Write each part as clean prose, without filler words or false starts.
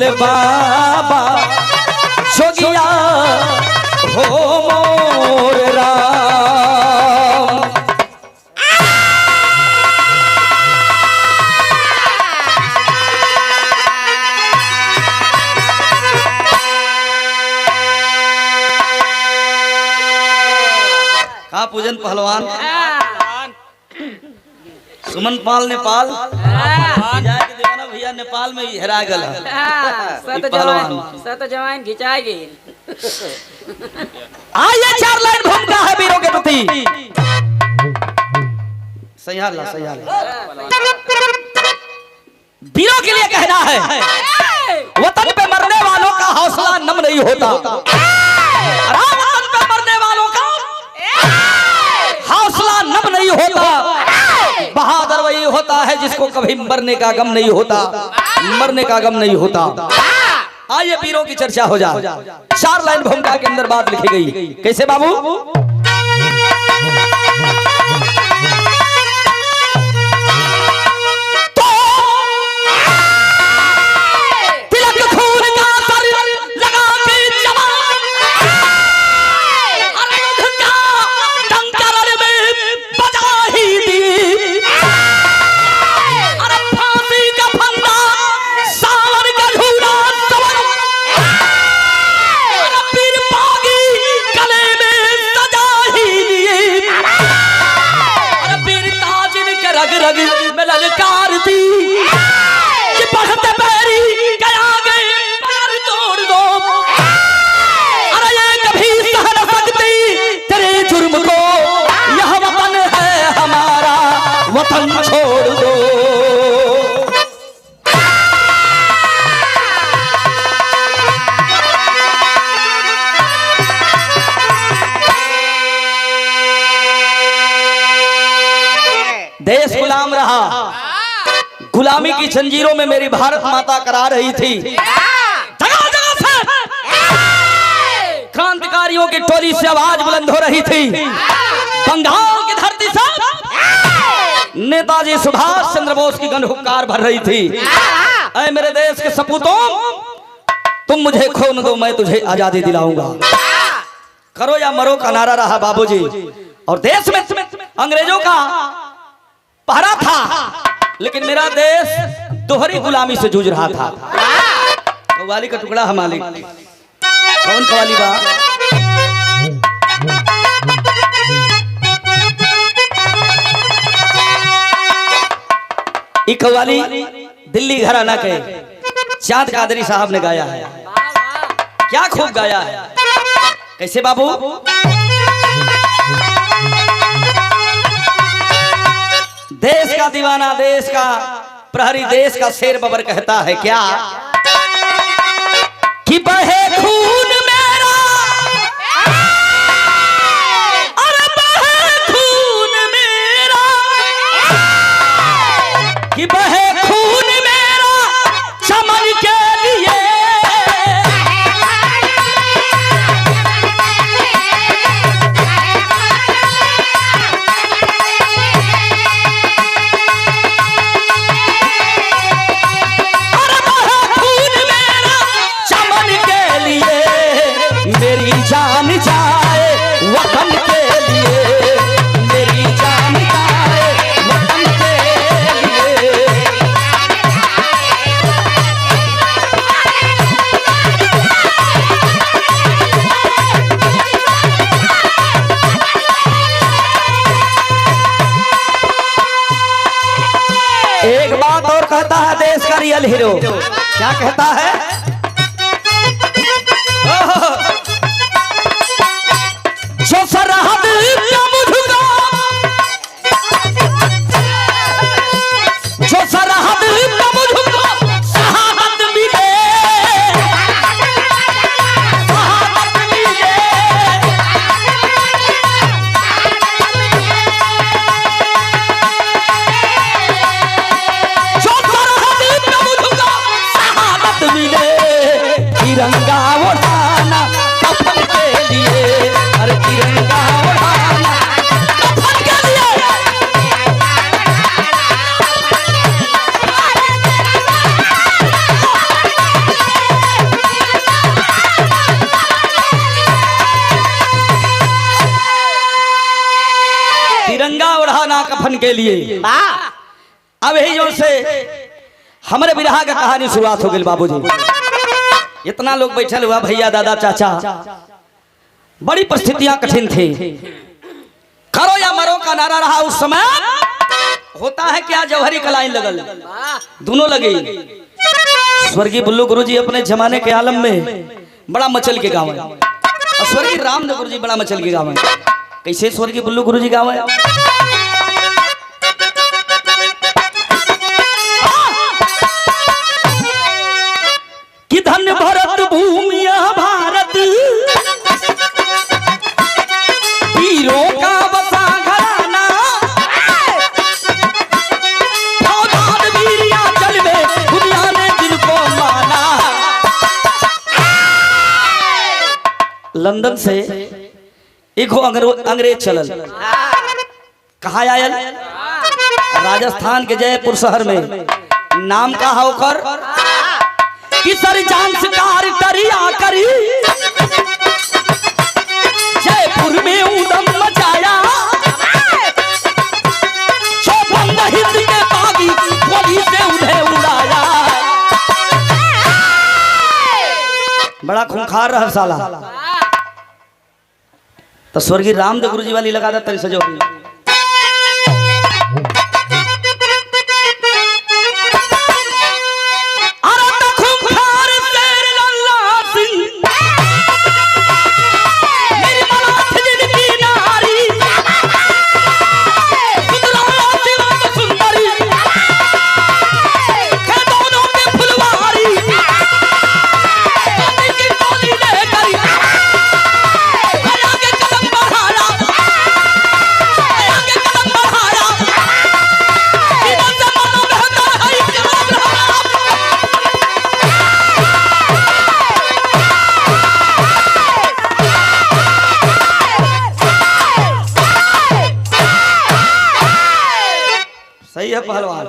भोले बाबा जोगिया हो मोर राम। कहा पूजन पहलवान सुमन पाल नेपाल दीवाना भैया नेपाल में हेरा गल सत जवान घिंचाएगी। आइए 4 लाइन भूमिका है वीरों के प्रति। सयाला वीरों के लिए कहना है, वतन पे मरने वालों का हौसला नम नहीं होता। वतन पे मरने वालों का हौसला नम नहीं होता। बहादुर वही होता है जिसको कभी मरने का गम नहीं होता, मरने का गम नहीं होता। आइए वीरों की चर्चा हो जाए। 4 लाइन भूमिका के अंदर बात लिखी गई। कैसे बाबू? वतन छोड़ दो। देश गुलाम रहा, गुलामी की जंजीरों में मेरी भारत माता करा रही थी। जगह जगह से क्रांतिकारियों की टोली से आवाज बुलंद हो रही थी। बंगाल की धरती से नेताजी सुभाष चंद्र बोस की गन हुक्कार भर रही थी। ऐ मेरे देश के सपूतों, तुम मुझे खून दो, मैं तुझे आजादी दिलाऊंगा। करो या मरो का नारा रहा बाबूजी। और देश में अंग्रेजों का पहरा था, लेकिन मेरा देश दोहरी गुलामी से जूझ रहा था। कव्वाली का टुकड़ा है मालिक। कौन कव्वाली बा? ये कव्वाली दिल्ली घराना के चांद कादरी साहब ने गाया है। क्या खूब गाया है। कैसे बाबू? देश का दीवाना, देश का प्रहरी, देश का शेर बबर कहता है क्या कि बहे खून मेरा, अरे बहे खून मेरा, कि बहे खून मेरा चमन के लिए, अरे बहे खून मेरा चमन के लिए, मेरी जान जाए वतन के लिए, मेरी जान जाए वतन के लिए। एक बात और कहता है देश का रियल हीरो। क्या कहता है? जो सरहद पे मुझको, जो सरहद पे मुझको शहादत मिले, शहादत मिले, जो सरहद पे मुझको शहादत मिले, तिरंगा उठाना कफन के लिए, अरे तिरंगा उठाना कफन के लिए। ना कफन के लिए। अब यही जो से हमारे विरहा का कहानी शुरुआत हो गई बाबूजी। इतना लोग बैठल हुआ भैया दादा चाचा, बड़ी परिस्थितियां कठिन थी। करो या मरो का नारा रहा उस समय। होता है क्या, जौहरी का लाइन लगल, दोनों लगे। स्वर्गीय बुल्लू गुरुजी अपने जमाने के आलम में बड़ा मचल के गाँव है, और स्वर्गीय रामदेव गुरुजी बड़ा मचल के गाँव है। कैसे स्वर्गीय बुल्लू गुरुजी गाँव है? कि धन्य भरत भूमिया भारत, वीरों का बसा घराना, औलाद वीरिया चलवे दुनिया ने दिल को माना। लंदन से एक अंग्रेज चलल, कहाँ आयल? राजस्थान के जयपुर शहर में। नाम का होकर कि सर जान शिकार करिया करी, जयपुर में उदम मचाया, चौबंद हिंद के बागी गोली से उन्हें उड़ाया। बड़ा खूंखार रहा साला। तो स्वर्गीय रामदेव गुरुजी वाली लगा देता सजो। सही है पहलवान।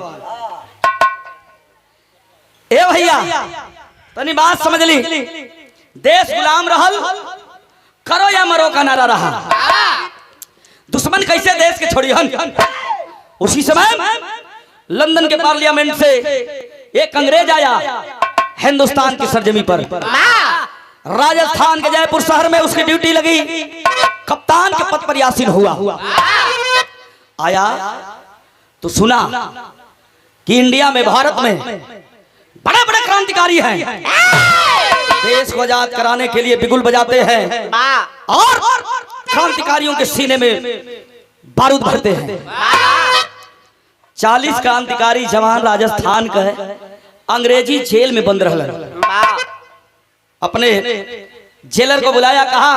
ए भैया तनी बात समझ ली। देश गुलाम रहल, करो या मरो का नारा रहा। दुश्मन कैसे देश के छोड़ी हन। उसी समय लंदन के पार्लियामेंट से एक अंग्रेज आया हिंदुस्तान की सरजमी पर। राजस्थान के जयपुर शहर में उसकी ड्यूटी लगी, कप्तान के पद पर आसीन हुआ। आया तो सुना कि इंडिया में, भारत में बड़े बड़े क्रांतिकारी हैं, देश को आजाद कराने के लिए बिगुल बजाते हैं और क्रांतिकारियों के सीने में बारूद भरते हैं। 40 क्रांतिकारी जवान राजस्थान का अंग्रेजी जेल में बंद रहा। अपने जेलर को बुलाया, कहा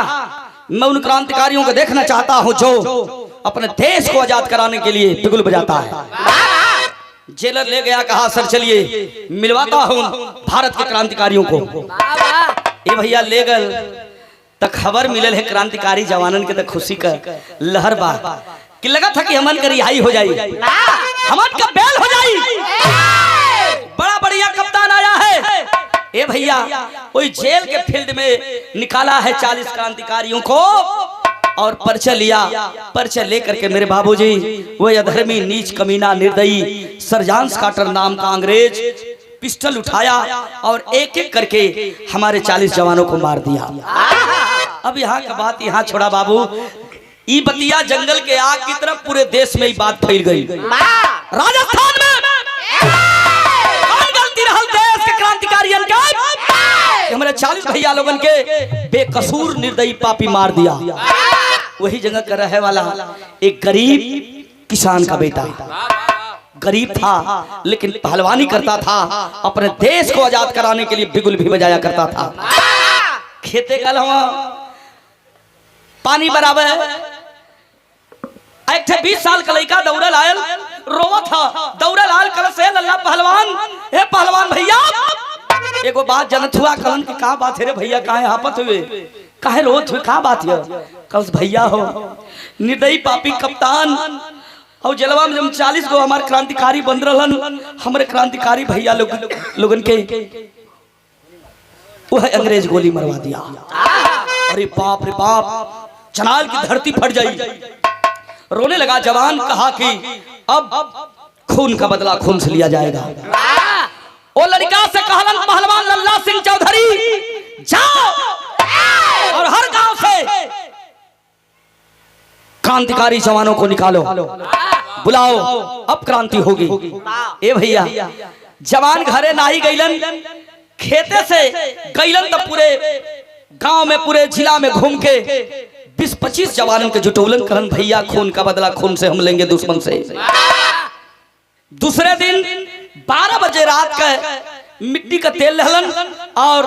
मैं उन क्रांतिकारियों को देखना चाहता हूं जो अपने देश को आजाद कराने के लिए बिगुल बजाता है। जेलर ले गया, कहा सर चलिए मिलवाता हूं भारत के क्रांतिकारियों को। ये भैया ले गल तक खबर मिलल है क्रांतिकारी जवानन के तक खुशी का लहर बा कि लगा था कि हमन का रिहाई हो जाई, हमन का बेल हो जाई। बड़ा बढ़िया कप्तान आया है। ए भैया कोई जेल के फील्ड में निकाला है 40 क्रांतिकारियों को और पर्चा लिया। पर्चा लेकर के मेरे बाबूजी वो अधर्मी नीच कमीना निर्दयी सरजान स्काटर नाम का अंग्रेज पिस्टल उठाया और एक एक करके हमारे 40 जवानों को मार दिया। अब यहाँ का बात यहाँ छोड़ा बाबू, ई बतिया जंगल के आग की तरफ पूरे देश में ही बात फैल गई। राजस्थान में गलती रहल देश के क्रांतिकारियों का, हमारे 40 भैया लोगन के बेकसूर निर्दयी पापी मार दिया। वही जगह का रहे वाला एक गरीब किसान का बेटा, गरीब था लेकिन पहलवानी करता था, अपने देश को आजाद कराने के लिए बिगुल भी बजाया करता था। खेते कल पानी बराबर एक 20 साल का लड़का दौड़ल आयल, रोवा था, दौड़ल आयल कल से लल्ला पहलवान, हे पहलवान भैया एगो बात जनत हुआ कलन की का बात है रे भैया, काहे हापत हुए, काहे रोत हुए, का बात है? कल भैया हो निर्दयी पापी कप्तान और जलवा में जब 40 गो हमारे क्रांतिकारी बन रहलन, हमारे क्रांतिकारी भैया लोगन के वो है अंग्रेज गोली मरवा दिया। अरे बाप रे बाप, चनाल की धरती फट जाई। रोने लगा जवान, कहा कि अब खून का बदला खून से लिया जाएगा। वो लड़का से कहलन पहलवान लल्ला सिंह चौधरी, जाओ और हर गांव से क्रांतिकारी जवानों को निकालो, बुलाओ, अब क्रांति होगी। ए भैया, जवान घरे नाही गईलन, खेते से गईलन तो पूरे गांव में, पूरे जिला में घूम के 20-25 जवानों के जुटौलन करन, भैया खून का बदला खून से हम लेंगे दुश्मन से। दूसरे दिन 12 बजे रात का मिट्टी का तेल लहलन और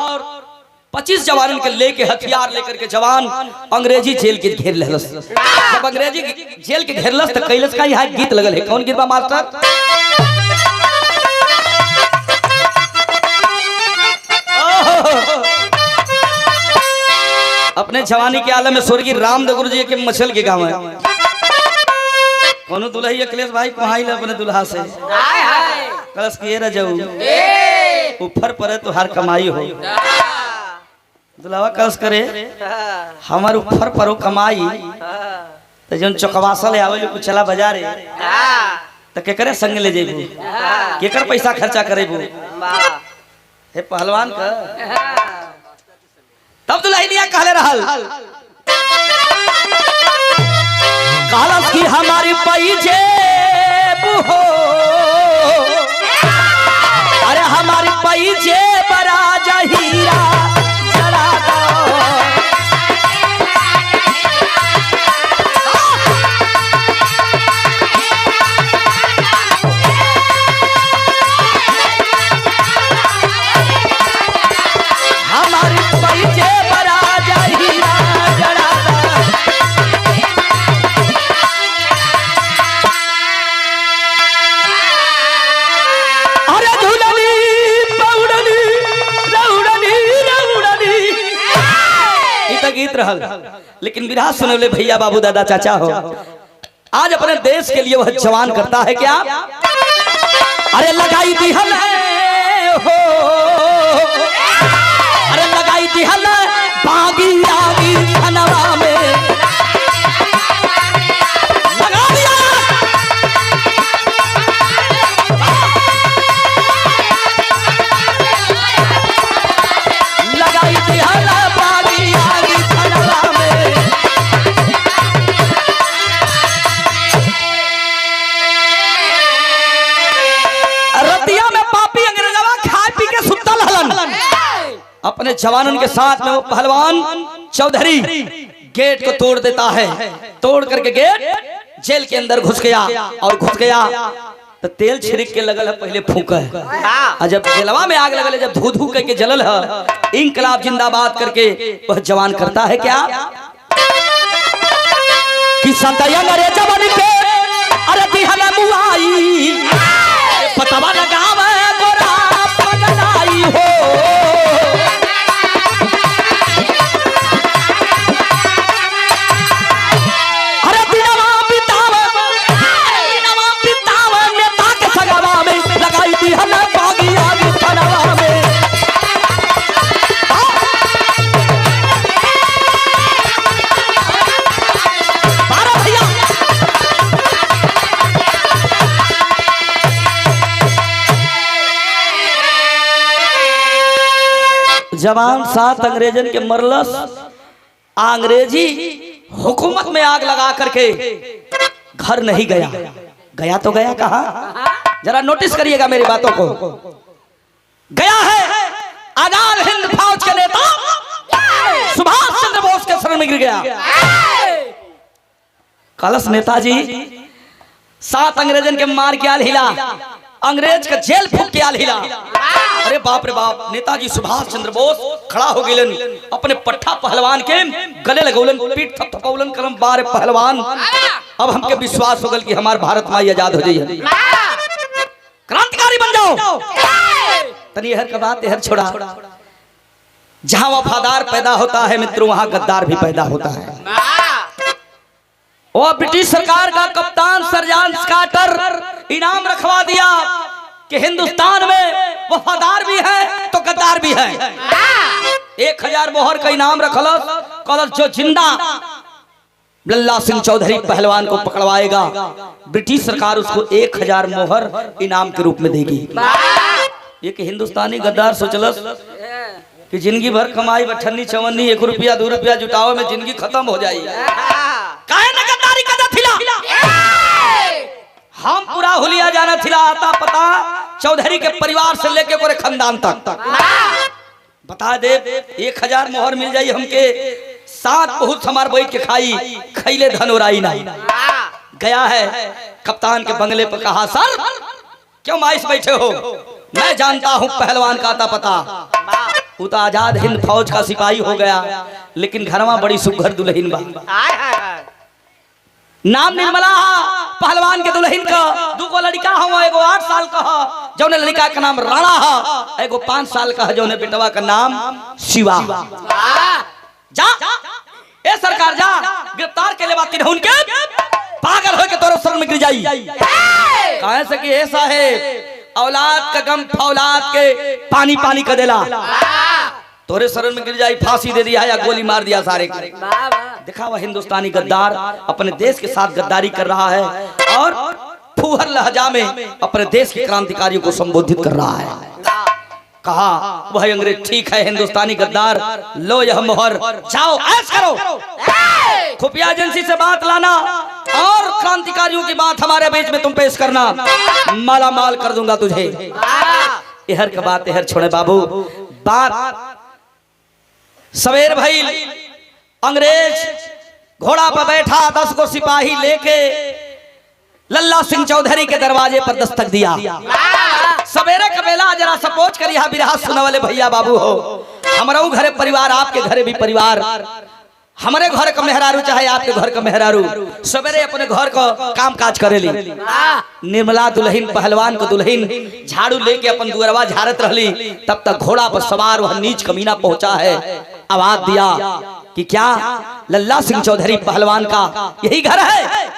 25 जवानों के लेके हथियार लेकर के जवान अंग्रेजी जेल के घेर लहलस। जब अंग्रेजी जेल के घेरलस तो कैलस का यहाँ गीत लगल है। कौन गीत बा मास्टर? अपने जवानी के आलम में स्वर्गीय रामदेव गुरु जी के मछल के गांव है। कोनो दुल्हा अखिलेश भाई कहाई ले अपने दुल्हा से कलश किए रह जाऊ ऊपर पर तो हर कमाई हो। दुल्हा कलश करे हमार ऊपर परो कमाई तो जन चौकवासा ले आवे कुछ चला बाजारे तो केकरे संग ले जेबू, केकर पैसा खर्चा करेबू? हे पहलवान का। तब दुल्हनिया कहले रहल कालस की हमारी पैजेब हो, अरे हमारी पैजेब राजा हीरा जरा दो। हमारी पैजेब राजा हीरा जरा दो। गीत रहल, लेकिन विराह सुनले भैया बाबू दादा चाचा हो। आज अपने देश के लिए वह जवान करता है क्या? अरे लगाई दी हल हो, अरे लगाई दी हल बागी आगी धनवा में लगा दिया। लगाई दी हल बागी आगी धनवा में। रतिया में पापी अंग्रेजवा खाए पी के सुतल हलन। अपने जवानों के साथ में वो पहलवान चौधरी गेट को तोड़ देता है। तोड़ करके गेट जेल के अंदर घुस गया और घुस गया तो तेल छिड़क के लगल है, पहले फूंका है। और जब जेलवा में आग लगल है, जब धू धू करके जलल है, इंकलाब जिंदाबाद करके वह जवान करता है क्या कि संतया मरे जवान के अरे दिहला मुआई पतवा लगावे गोरा पगलाई हो। अरे दिनवा बितावे नेता के सगावा में लगाई दिहला बागी आगी धनवा में। जवान 7 अंग्रेजन के मरलस, अंग्रेजी हुकूमत में आग लगा करके घर नहीं गया। गया तो गया कहाँ? जरा नोटिस करिएगा मेरी बातों को। गया है आजाद हिंद फौज के नेता सुभाष चंद्र बोस के शरण में गिर गया। कलश नेताजी 7 अंग्रेजन के मार के आल हिला, अंग्रेज का जेल फूक के आल हिला। अरे बाप रे बाप, नेताजी सुभाष चंद्र बोस खड़ा हो गइलन, अपने पट्ठा पहलवान के गले लगौलन, पीठ थपथपौलन, कलम बारे पहलवान अब हमके विश्वास हो गल कि हमार भारत माई आजाद हो जाइए, क्रांतिकारी बन जाओ। तनी हर का बात हर छोड़ा, जहां वफादार पैदा होता है मित्रों वहां गद्दार भी पैदा होता है। और ब्रिटिश सरकार का कप्तान सरजान स्काटर इनाम रखवा दिया कि हिंदुस्तान में वफादार भी है तो गद्दार भी है। 1000 मोहर का इनाम रखलस, कलस जो जिंदा लल्ला सिंह चौधरी पहलवान को पकड़वाएगा, ब्रिटिश सरकार उसको 1000 मोहर इनाम के रूप में देगी। ये कि हिंदुस्तानी गद्दार सोचलस कि जिंदगी भर कमाई बठन्नी चवन्नी 1 रुपया 2 रुपया जुटाओ में जिंदगी खत्म हो जाएगी। काहे न गद्दारी कदा थिला हम पूरा हुलिया जाना थिला आता पता चौधरी के परिवार से लेके पूरे खानदान तक बता दे 1000 मोहर मिल जाई हमके, 7 बहुत हमार बैठ के खाई खैले धन उड़ाई ना। गया है कप्तान के बंगले पर, कहा सर क्यों माइस बैठे हो, मैं जानता हूं पहलवान का आता पता। वो तो आजाद हिंद फौज का सिपाही हो गया, लेकिन घरवा बड़ी सुघर दुल्हन बा, नाम निर्मला पहलवान के दुल्हन का। 2 लड़का हो, एगो 8 साल का है जौने लड़का का नाम राणा है, एगो 5 साल का है जौने बेटवा का नाम शिवा। जा ए सरकार जा गिरफ्तार के ले बात की उनके पागल हो के तोरे सर में गिर जाई। कहे से कि ऐसा है औलाद का गम फौलाद के पानी पानी कर देला, तोरे शरण में गिर जाई, फांसी दे दिया या गोली मार दिया सारे के। देखा वह हिंदुस्तानी गद्दार अपने देश के साथ गद्दारी कर रहा है और फूहर लहजा में अपने देश के क्रांतिकारियों को संबोधित कर रहा है। कहा वह अंग्रेज ठीक है हिंदुस्तानी गद्दार, लो यह मोहर, जाओ ऐश करो, खुफिया एजेंसी से बात लाना और क्रांतिकारियों की बात हमारे बीच में तुम पेश करना, माला माल कर दूंगा तुझे। एहर का बात एहर छोड़े बाबू, बात सवेर भाई अंग्रेज घोड़ा पर बैठा 10 को सिपाही लेके लल्ला सिंह चौधरी के दरवाजे पर दस्तक दिया। सवेरे का बेला जरा सपोज कर यहाँ बिरहा सुना वाले भैया बाबू हो, हमारा घरे परिवार, आपके घरे भी परिवार, हमारे घर का मेहरारू चाहे आपके घर का मेहरारू सवेरे अपने घर का काम काज करेली। निर्मला दुल्हन पहलवान को दुल्हन झाड़ू लेके अपन दुअरवा झाड़त रहली, तब तक घोड़ा पर सवार वह नीच कमीना पहुंचा है, आवाज दिया कि क्या लल्ला सिंह चौधरी पहलवान का यही घर है।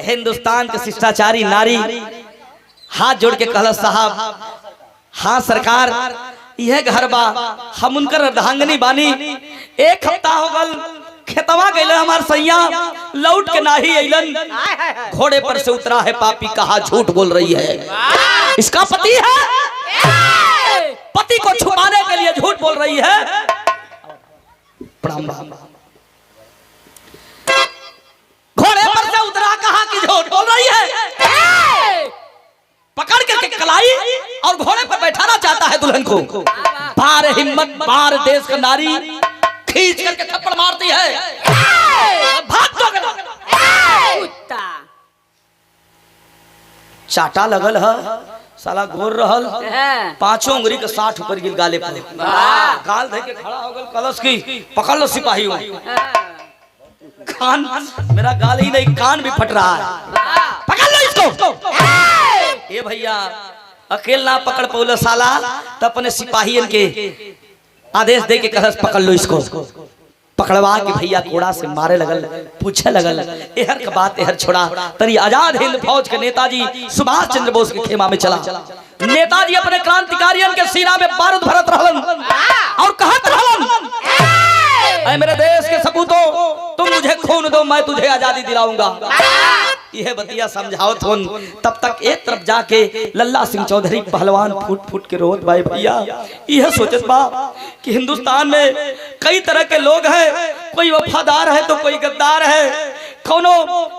हिंदुस्तान के शिष्टाचारी नारी हाथ जोड़ के कहला साहब हाँ सरकार यह घर बा, हम उनकर अर्धांगनी बानी, 1 हफ्ता हो गल खेतवा गए हमार सैया लौट के नाही अइलन, घोड़े पर से उतरा है पापी, कहा झूठ बोल रही है, इसका पति है, पति को छुपाने के लिए झूठ बोल रही है। घोड़े पर से उतरा, कहा कि झूठ बोल रही है, पकड़ करके कलाई और घोड़े पर बैठाना चाहता है दुल्हन को। बार हिम्मत, बार देश का नारी, खींच करके थप्पड़ मारती है, भाग दो चाटा लगल है, साला गोर रहल, 5 उंगली का 60 ऊपर गिल गाले पर, गाल धर के खड़ा हो गल, कलश की पकड़ लो सिपाही, कान मेरा गाल ही नहीं कान भी फट रहा है, पकड़ लो इसको। ये भैया अकेला ना पकड़ पौला साला, तो अपने सिपाहियन के आदेश दे के कहस पकड़ लो इसको, पकड़वा के भैया कोड़ा से मारे लगल, पूछे लगल। एहर का बात एहर छोड़ा, तरी आजाद हिंद फौज के नेताजी सुभाष चंद्र बोस के खेमा में चला। नेताजी अपने क्रांतिकारियों के सीना में बारूद भरत रहलन और कहत रहलन, ऐ मेरे देश के सपूतों, तुम मुझे खून दो, मैं तुझे आजादी दिलाऊंगा। यह बतिया समझाओ थोन, तब तक एक तरफ जाके लल्ला सिंह चौधरी पहलवान फूट फूट के रोत भाई भैया, यह सोचत बा कि हिंदुस्तान में कई तरह के लोग हैं, कोई वफादार है तो कोई गद्दार है, कोनो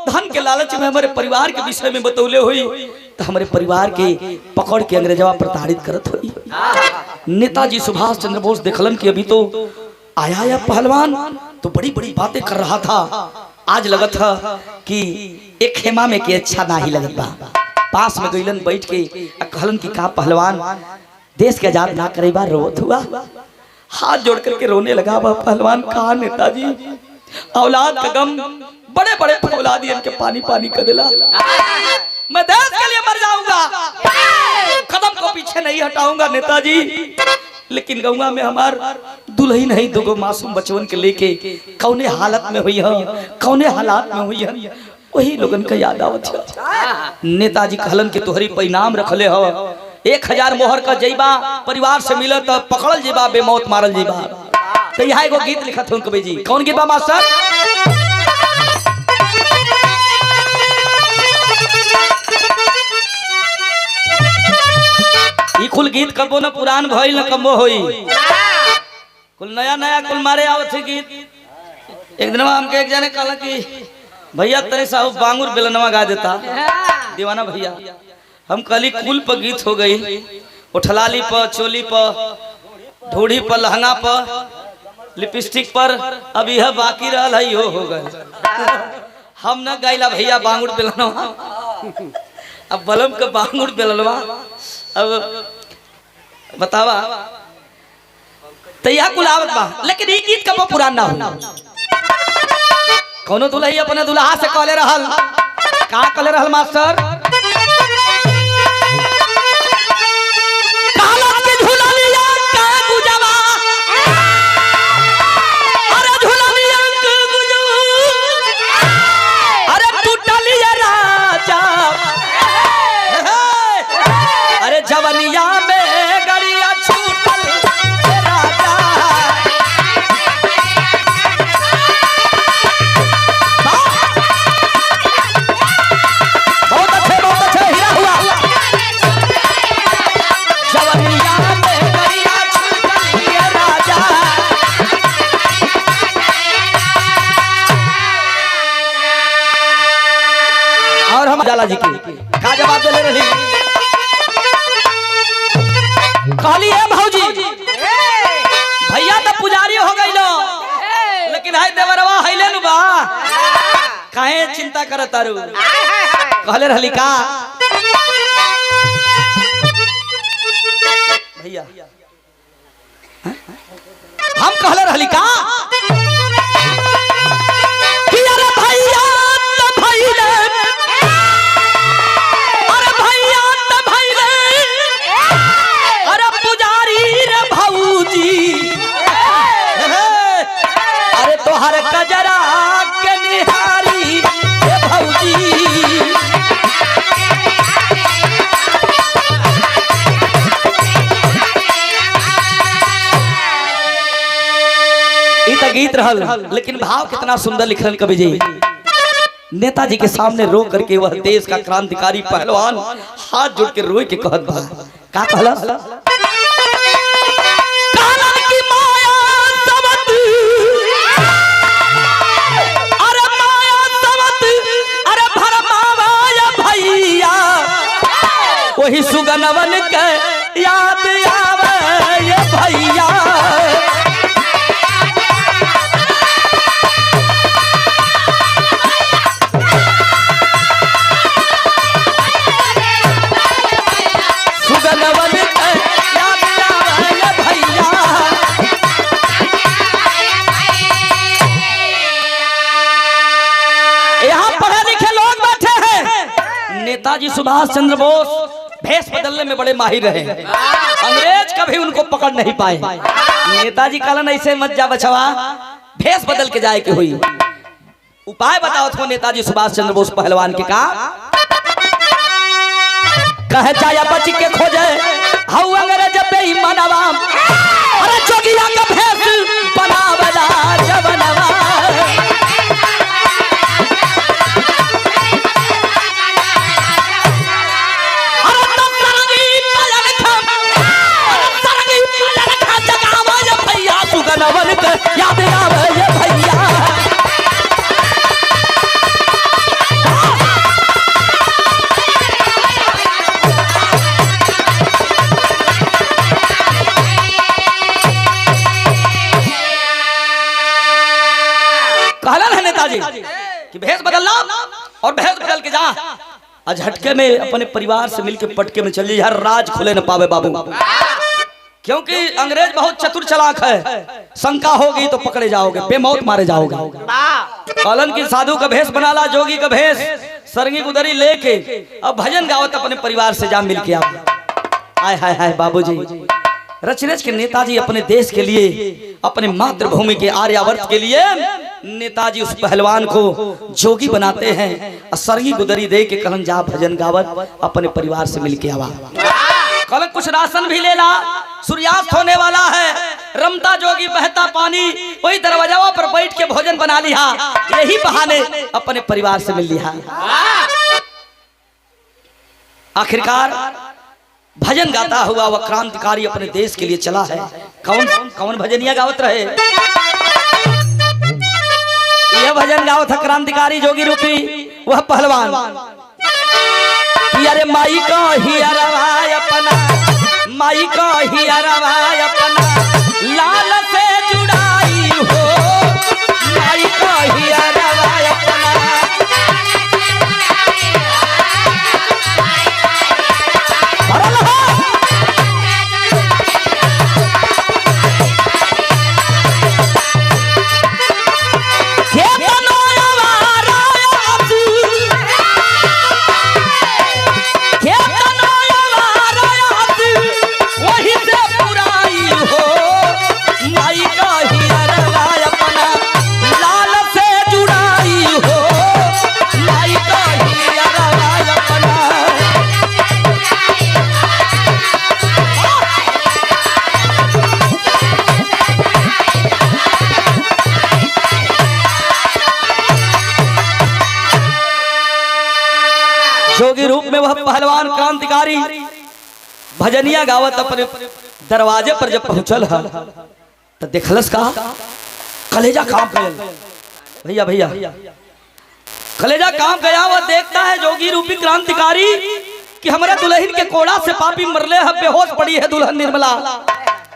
धन के लालच में हमारे परिवार के विषय में बतौले हुई तो हमारे परिवार के पकड़ के अंग्रेजवा प्रताड़ित करत हुई। नेताजी सुभाष चंद्र बोस देखलन कि अभी तो आया या पहलवान तो बड़ी बड़ी बातें कर रहा था, आज लगत था कि एक खेमा में के अच्छा ना ही लगत बा, पास में गइलन बैठ के कहलन कि का पहलवान देश के आजाद ना करे बा, रोत हुआ, हाथ जोड़ करके रोने लगा बा पहलवान। कहा नेताजी औलाद का गम बड़े बड़े फौलादियन के पानी पानी कर दिला, मैं देश के लिए मर जाऊंगा, कदम को पीछे नहीं हटाऊंगा नेताजी, लेकिन गौवा में हमार दुल्हन नहीं, 2 मासूम बचवन के लेके कौने हालत में हुई है, कौने हालात में हुई है, वही लोगन का याद आवत है। नेताजी कहलन कि तोहरी परिणाम रखले हो, 1000 मोहर का जइबा परिवार से मिले तो पकड़ल जइबा, बेमौत मारल जइबा। तो यहाँ एगो गीत लिखत हूँ कवि जी, कौन गीत बा मास्टर? कुल गीत कबो न पुरान भइल न कबो होई, कुल नया नया कुल मारे आवत है गीत। एक दिन हमके एक जने कहला कि भैया तनी साहब बांगुर बेलनवा गा देता दीवाना भैया। हम कहली कुल पर गीत हो गई, उठलाली पर, चोली पर, ढूढ़ी पर, लहंगा पर, लिपस्टिक पर, अब यह बाकी रहल है हो गए। हम न गाइला भैया बांगुर बेलनवा, अब बलम के बांगुर बेलनवा। अब बतावा तैया कुल आवत बा, लेकिन ई गीत कबो पुरान ना हो। कौनो दुल्हा अपने दुल्हा से कहले रहल, का कहले रहल मास्टर? जवनिया में गड़िया छूटल राजा, बहुत अच्छे हीरा हुआ। जवनिया में गड़िया छूटल राजा, और हम जाला जी की का जवाब दे रही? कहली है भौजी भैया तो पुजारी हो गई लो, लेकिन हाय देवरवा हइले नु बा, काहे चिंता करत तारू? कहले रहली का भैया, हम कहले रहली का कि अरे भैया तो भइले, अरे भैया तो भइले, अरे पुजारी रे भौजी, अरे तोहर कजरा के निहारी रे भौजी। ई त गीत रहल, लेकिन भाव कितना सुंदर लिखल कवि जी। नेताजी के सामने रो करके वह देश का क्रांतिकारी पहलवान हाथ जोड़ के रोए के कहत बा, का कहला? अरे माया समत, अरे भरमावा या भैया, वही सुगनवन के याद आवे ये भैया। नेताजी सुभाष चंद्र बोस भेष बदलने में बड़े माहिर रहे, अंग्रेज कभी उनको पकड़ नहीं पाए। नेताजी कहलन ऐसे मत जा बचवा, भेष बदल के जाए के हुई। उपाय बताओ थो नेताजी सुभाष चंद्र बोस पहलवान के का कहे चाया बच के खोजे हाउ अंग्रेज बेईमानवा, अरे जोगिया का भेष बनावला जवनवा। याद आवे ये भैया, कहला है नेताजी कि भेष बदलना और भेष बदल के जा, आज झटके में अपने परिवार से मिलकर पटके में चल जा, राज खुले न पावे बाबू, क्योंकि अंग्रेज बहुत चतुर चालाक है, शंका होगी तो पकड़े जाओगे, बेमौत मारे जाओगे। कहलन की साधु का भेष बना ला, जोगी का भेष, सरंगी गुदरी लेके अब भजन गावत अपने परिवार से जा मिल के आओ। आय हाय हाय बाबूजी, रच रच के नेताजी अपने देश के लिए, अपने मातृभूमि के आर्यावर्त के लिए नेताजी उस पहलवान को जोगी बनाते हैं और सरंगी गुदरी दे के कहन जा भजन गावत अपने परिवार से मिल के आवा। कल कुछ राशन भी लेना, सूर्यास्त होने वाला है, रमता जोगी बहता पानी, वही दरवाजा पर बैठ के भोजन बना लिया, यही बहाने अपने परिवार से मिल लिया। आखिरकार भजन गाता हुआ वह क्रांतिकारी अपने देश के लिए चला है। कौन कौन भजनिया गावत रहे? यह भजन गावत था क्रांतिकारी जोगी रूपी वह पहलवान कि अरे माई को ही अरवाय अपना, माई को ही अरवाय अपना लाल से जुड़ाई हो, माई को ही अरवाय अपना। जोगी रूप में वह पहलवान क्रांतिकारी भजनिया गावत अपने दरवाजे पर जब पहुंचल है तो देखलस का कलेजा काम गया। भैया भैया कलेजा काम गया। वह देखता है जोगी रूपी क्रांतिकारी कि हमारे दुल्हन के कोड़ा से पापी मरले है, बेहोश पड़ी है दुल्हन निर्मला।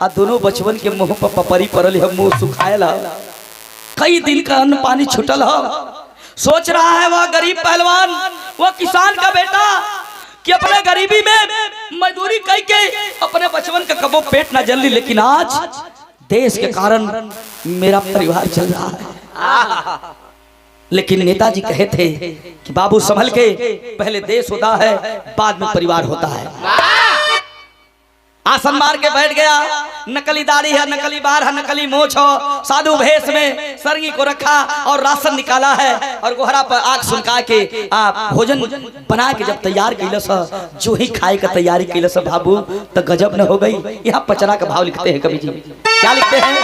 आ दोनों बचवन के मुंह पर पपरी पड़ल है, मुंह सुखायल है, कई दिन का अन्न पानी छुटल है। सोच रहा है वह गरीब पहलवान, वह किसान का बेटा कि अपने गरीबी में मजदूरी करके अपने बचवन का कबो पेट ना जल ली, लेकिन आज देश के कारण मेरा परिवार चल रहा है। लेकिन नेताजी कहे थे कि बाबू संभल के, पहले देश होता है बाद में परिवार होता है। आसन मार के बैठ गया, नकली दाढ़ी है, नकली बार है, नकली मोछ हो, साधु भेष में सरगी को रखा और राशन निकाला है और गोहरा पर आग सुनका के भोजन बना के जब तैयार कैलस, जो ही खाए का तैयारी कैलस बाबू तो गजब न हो गई। यहाँ पचरा का भाव लिखते हैं कवि जी, क्या लिखते हैं?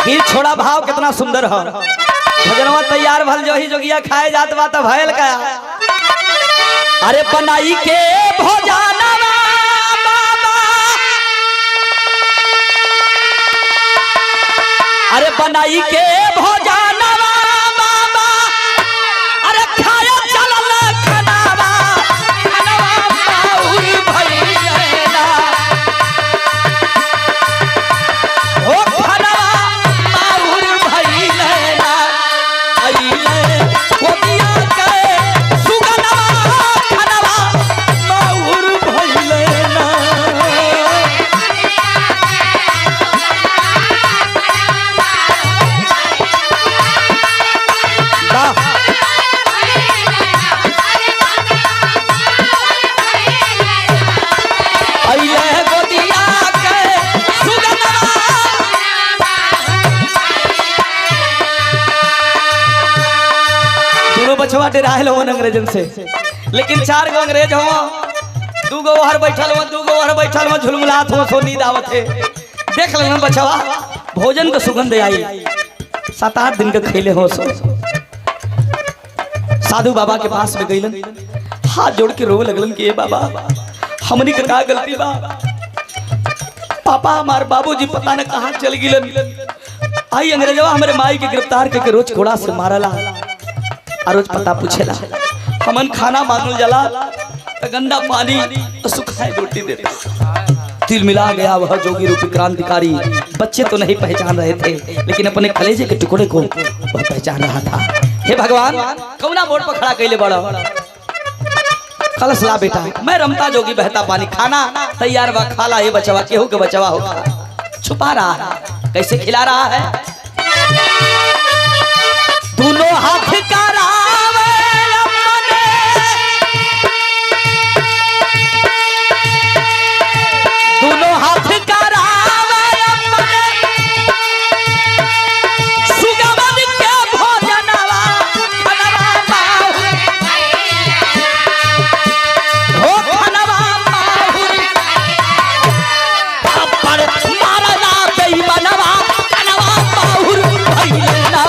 गीत छोड़ा भाव कितना सुंदर है। भोजनवा तैयार भल जो ही जोगिया खाए जात बा तो भयल का। अरे बनाई के भोजनवा बाबा, अरे बनाई के भोजनवा बाबा, अरे खाया चलल खनावा, खनावा पाउर भइलेना, ओ खनावा पाउर भइलेना, आइले कोदिया के सुगनवा बचवा डरायल हो अंग्रेजन से, लेकिन 4 गो अंग्रेज हो, 2 गो हर बैठल हो, 2 गो हर बैठल हो, झुलमुलात हो, सो नींद आवत है। देख लेना बचवा, भोजन का सुगंध आई, 7-8 दिन का खैले हो। सो साधु बाबा के पास में गईलन, हाथ जोड़ के रो लगलन कि ए बाबा हमनी का का गलती बा, पापा हमार बाबूजी पता न कहां चल गिलन। आई अंग्रेजवा हमारे माई के गिरफ्तार करके रोज कोड़ा से मारला, रोज पता पूछेला, हमन खाना मांगल जला तो गंदा पानी तो सुखाए रोटी देता। तिल मिला गया वह जोगी रूपी क्रांतिकारी। बच्चे तो नहीं पहचान रहे थे, लेकिन अपने कलेजे के टुकड़े को वह पहचान रहा था। हे भगवान, कौना मोड़ पर खड़ा कैले बड़ा कलश ला बेटा, मैं रमता जोगी बहता पानी, खाना तैयार बा खाला। ये बचवा केहू के बचवा होगा, छुपा रहा है, कैसे खिला रहा है? दोनों हाथ करावे अपने, दोनों हाथ करावे अपने, सुगमन के भोजनवा खनवा माहुर, हो खनवा माहुर, पर मारना बेईमानवा खनवा माहुर भइलेना।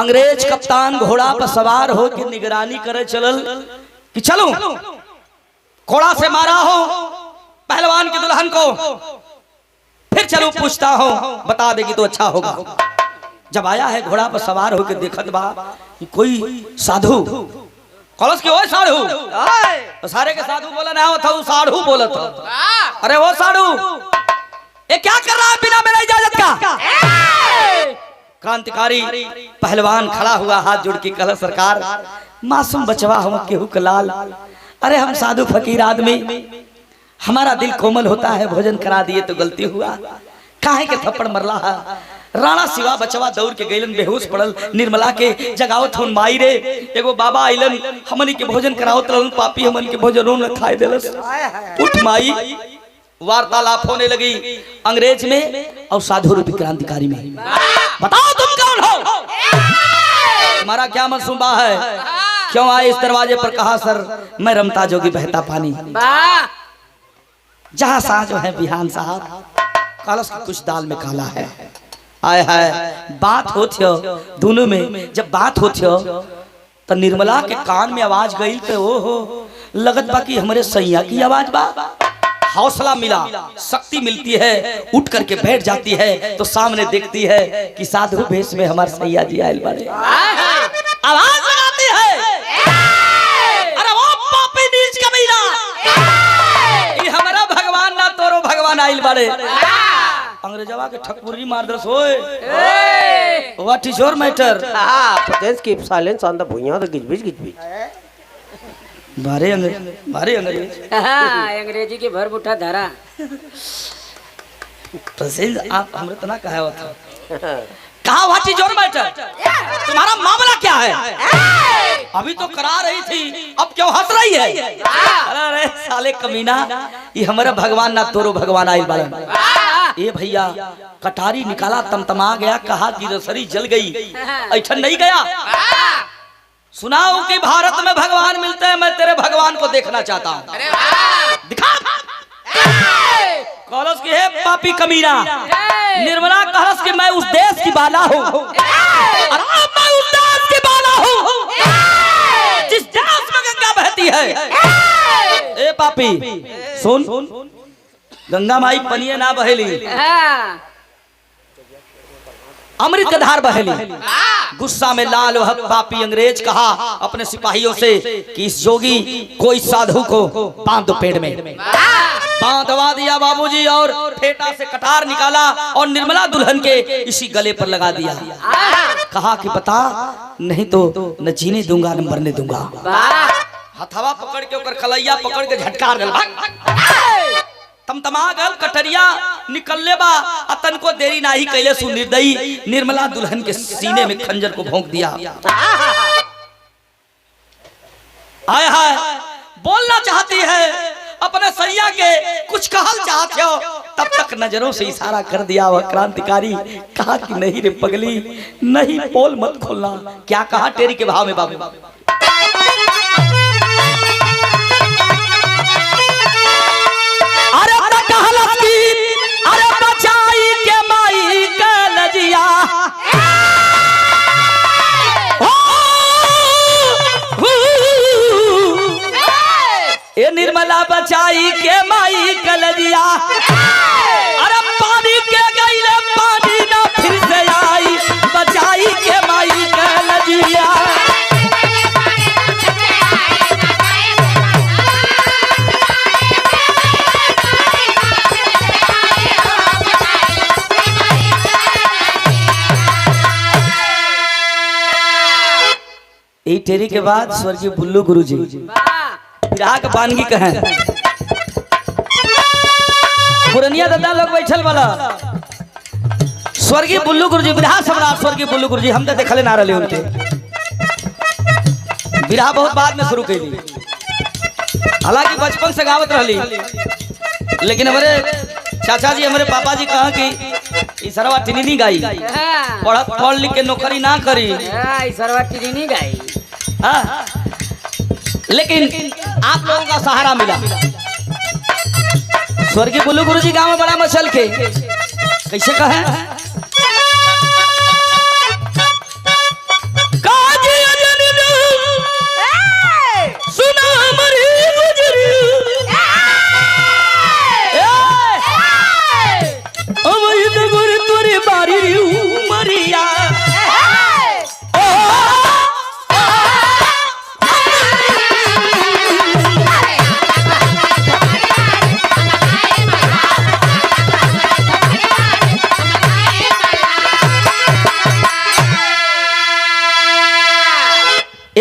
अंग्रेज कप्तान घोड़ा पर सवार हो के निगरानी करे चलल कि चलो घोड़ा से मारा हो पहलवान की दुल्हन को, फिर चलो पूछता हो, बता देगी तो अच्छा होगा। जब आया है घोड़ा पर सवार होकर देखत बा कि कोई साधु कलश के, वो साधु तो सारे के साधु बोला ना था, वो साधु बोला था। अरे वो साधु ये क्या कर रहा है बिना मेरा इजाजत का? क्रांतिकारी पहलवान खड़ा हुआ, हाथ जोड़ के कहा, सरकार मासूम बचवा हम केहू के लाल, अरे हम साधु फकीर आदमी, हमारा दिल कोमल होता है, भोजन करा दिए तो गलती हुआ, काहे के थप्पड़ मरला है। राणा शिवा बचवा दौड़ के गईलन, बेहोश पड़ल, निर्मला के जगावत हुन, माई रे एगो बाबा आइलन, हमनी के भोजन करावत रहन, पापी हमन के भोजन न खाए देलस। उठ माई। वार्तालाप होने लगी अंग्रेज में और साधु रूपी क्रांतिकारी में। बताओ तुम कौन हो, तुम्हारा क्या मनसूबा है, क्यों आए इस दरवाजे पर? कहा सर मैं रमता जोगी बहता पानी, जहाँ साँझ है बिहान साहब, कलश की कुछ दाल में काला है। आय हाय बात होती हो दोनों में, जब बात होती हो तो निर्मला के कान में आवाज गई तो ओ हो लगत बा कि हमारे सैया की आवाज बा। हौसला मिला, शक्ति मिलती है, उठ करके बैठ जाती है तो सामने देखती है कि साधु भेष में हमारे सैया जी आयल बड़े। आवाज लगाती है, अरे वो पापी नीच कमीना, ये हमारा भगवान ना तोरो भगवान आयल बड़े। अंग्रेजवा के ठकपुरी मार दस होए, what is your matter? Please keep silence on the भुइयां तो गिजबिज। बारे अंग्रेज अंग्रेजी की भर बुठा धारा। प्रसिद्ध आप हमरे तना कहा हुआ था, कहा व्हाट इज योर मैटर, तुम्हारा मामला क्या है? अभी तो करा रही थी, अब क्यों हंस रही है? अरे साले कमीना, ये हमारा भगवान ना तोरो भगवान आइल बाड़न। ये भैया कटारी निकाला, तमतमा गया, कहा कि रसरी जल गई, ऐसा नहीं गया। सुनाओ कि भारत में भगवान मिलते हैं, मैं तेरे भगवान को देखना चाहता हूँ, दिखा। कलश की है पापी कमीना, निर्मला कलश की मैं उस देश की बाला हूँ, मैं उस देश की बाला हूँ जिस देश में गंगा बहती है। ए पापी सुन, गंगा माई पनिये ना बहेली, अमृत का धार बहेली। गुस्सा में लाल वह पापी अंग्रेज कहा अपने सिपाहियों से कि इस जोगी को, इस साधु को बांध दो पेड़ में। बांधवा दिया बाबूजी, और फेटा से कटार निकाला और निर्मला दुल्हन के इसी गले पर लगा दिया। कहा कि बता, नहीं तो न जीने दूंगा न मरने दूंगा। हथवा पकड़ के ओकर कलैया पकड़ के झटकार दे, तमतमा गल, कटरिया निकलले बा, अतन को देरी नाही कैले सु निर्दयी निर्मला दुल्हन के सीने में खंजर को भोंक दिया। आय हाय बोलना चाहती है अपने सैया के, कुछ कहल चाहते हो, तब तक नजरों से इशारा कर दिया वह क्रांतिकारी। कहा कि नहीं रे पगली, नहीं पोल मत खोलना। क्या कहा टेरी के भाव में बाबू? अरे अरे बचाई के माई का लजिया, ए निर्मला बचाई के माई का लजिया, अरे पानी के गईले पानी ना फिर से आई, बचाई के माई का लजिया। टेरी के बाद स्वर्गीय बुल्लू गुरुजी विराह के बानगी कहें, पुरनिया दादा लोग बैठल वाला स्वर्गीय बुल्लू गुरुजी, विराह सम्राट स्वर्गीय बुल्लू गुरुजी, हम तो देखले ना रहे उनके। विराह बहुत बाद में शुरू कैली, हालांकि बचपन से गावत रहली, लेकिन हमारे चाचा जी हमारे पापा जी कहा कि सरवा टिनी गाई, पढ़ लिख के नौकरी ना करी, सरवा टिनी गाई। हाँ, लेकिन आप लोगों का सहारा मिला। स्वर्गीय बुल्लू गुरुजी गांव में बड़ा मचल के कैसे कहे,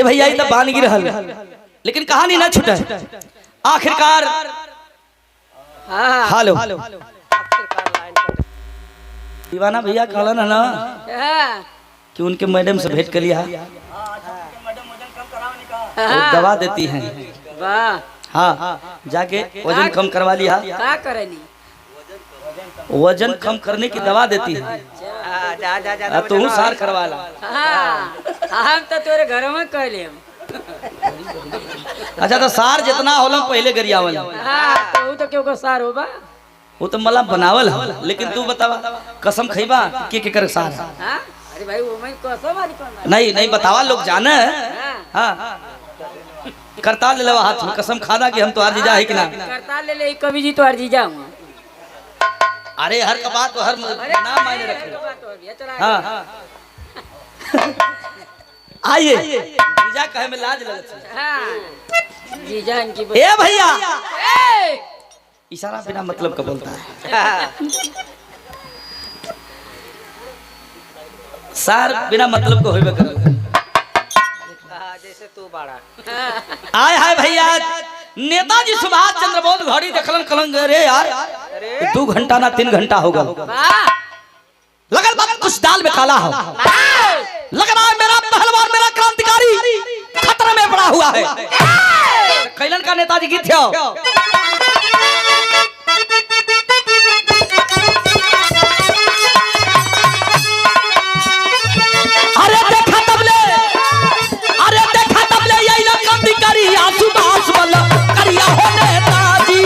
ए भैया ये तो बान गिर रहल, लेकिन कहानी ना छूटे। आखिरकार हाँ हालो दीवाना भैया कहलन है ना हाँ कि उनके मैडम से भेंट कर लिया, वो दवा देती हैं। वाह हाँ जाके वजन कम करवा लिया, क्या करेनी वजन कम करने की दवा देती है। जा जा जा तू सार करवा ला। हाँ हम तो तोरे घर में कह ले। अच्छा तो सार जितना होला पहले गरियावल, हाँ तो तो क्यों को सार होबा। वो तो मला बनावल है, लेकिन तू बतावा कसम खइबा के कर सार है? हाँ अरे भाई वो मैं कसम वाली कौन नहीं नहीं बतावा, लोग जाने हाँ हाँ करता ले लेवा हाथ में, कसम खाना कि हम तो आज जीजा है कि ना। करता ले ले कभी जी तो अर्जी जाऊँ। अरे हर का बात तो हर नाम मायने रखे। हाँ आइए जीजा कहे में लाज लगत है। हाँ जीजा इनकी ए भैया ए! इशारा बिना मतलब का बोलता है। सार बिना मतलब को होइबे करो। जैसे तू बड़ा आय हाय भैया नेताजी सुभाष चंद्र बोस घड़ी देखलन कलंग रे यार 2 घंटा ना 3 घंटा होगा, वाह लगल बात कुछ दाल में काला हो, लग रहा है मेरा पहलवान मेरा क्रांतिकारी खतरे में पड़ा हुआ है। कैलन का नेताजी गीत हो अरे देखा तबले, अरे देखा तबले यही लोग क्रांतिकारी आंसू बास वाला करिया हो नेताजी।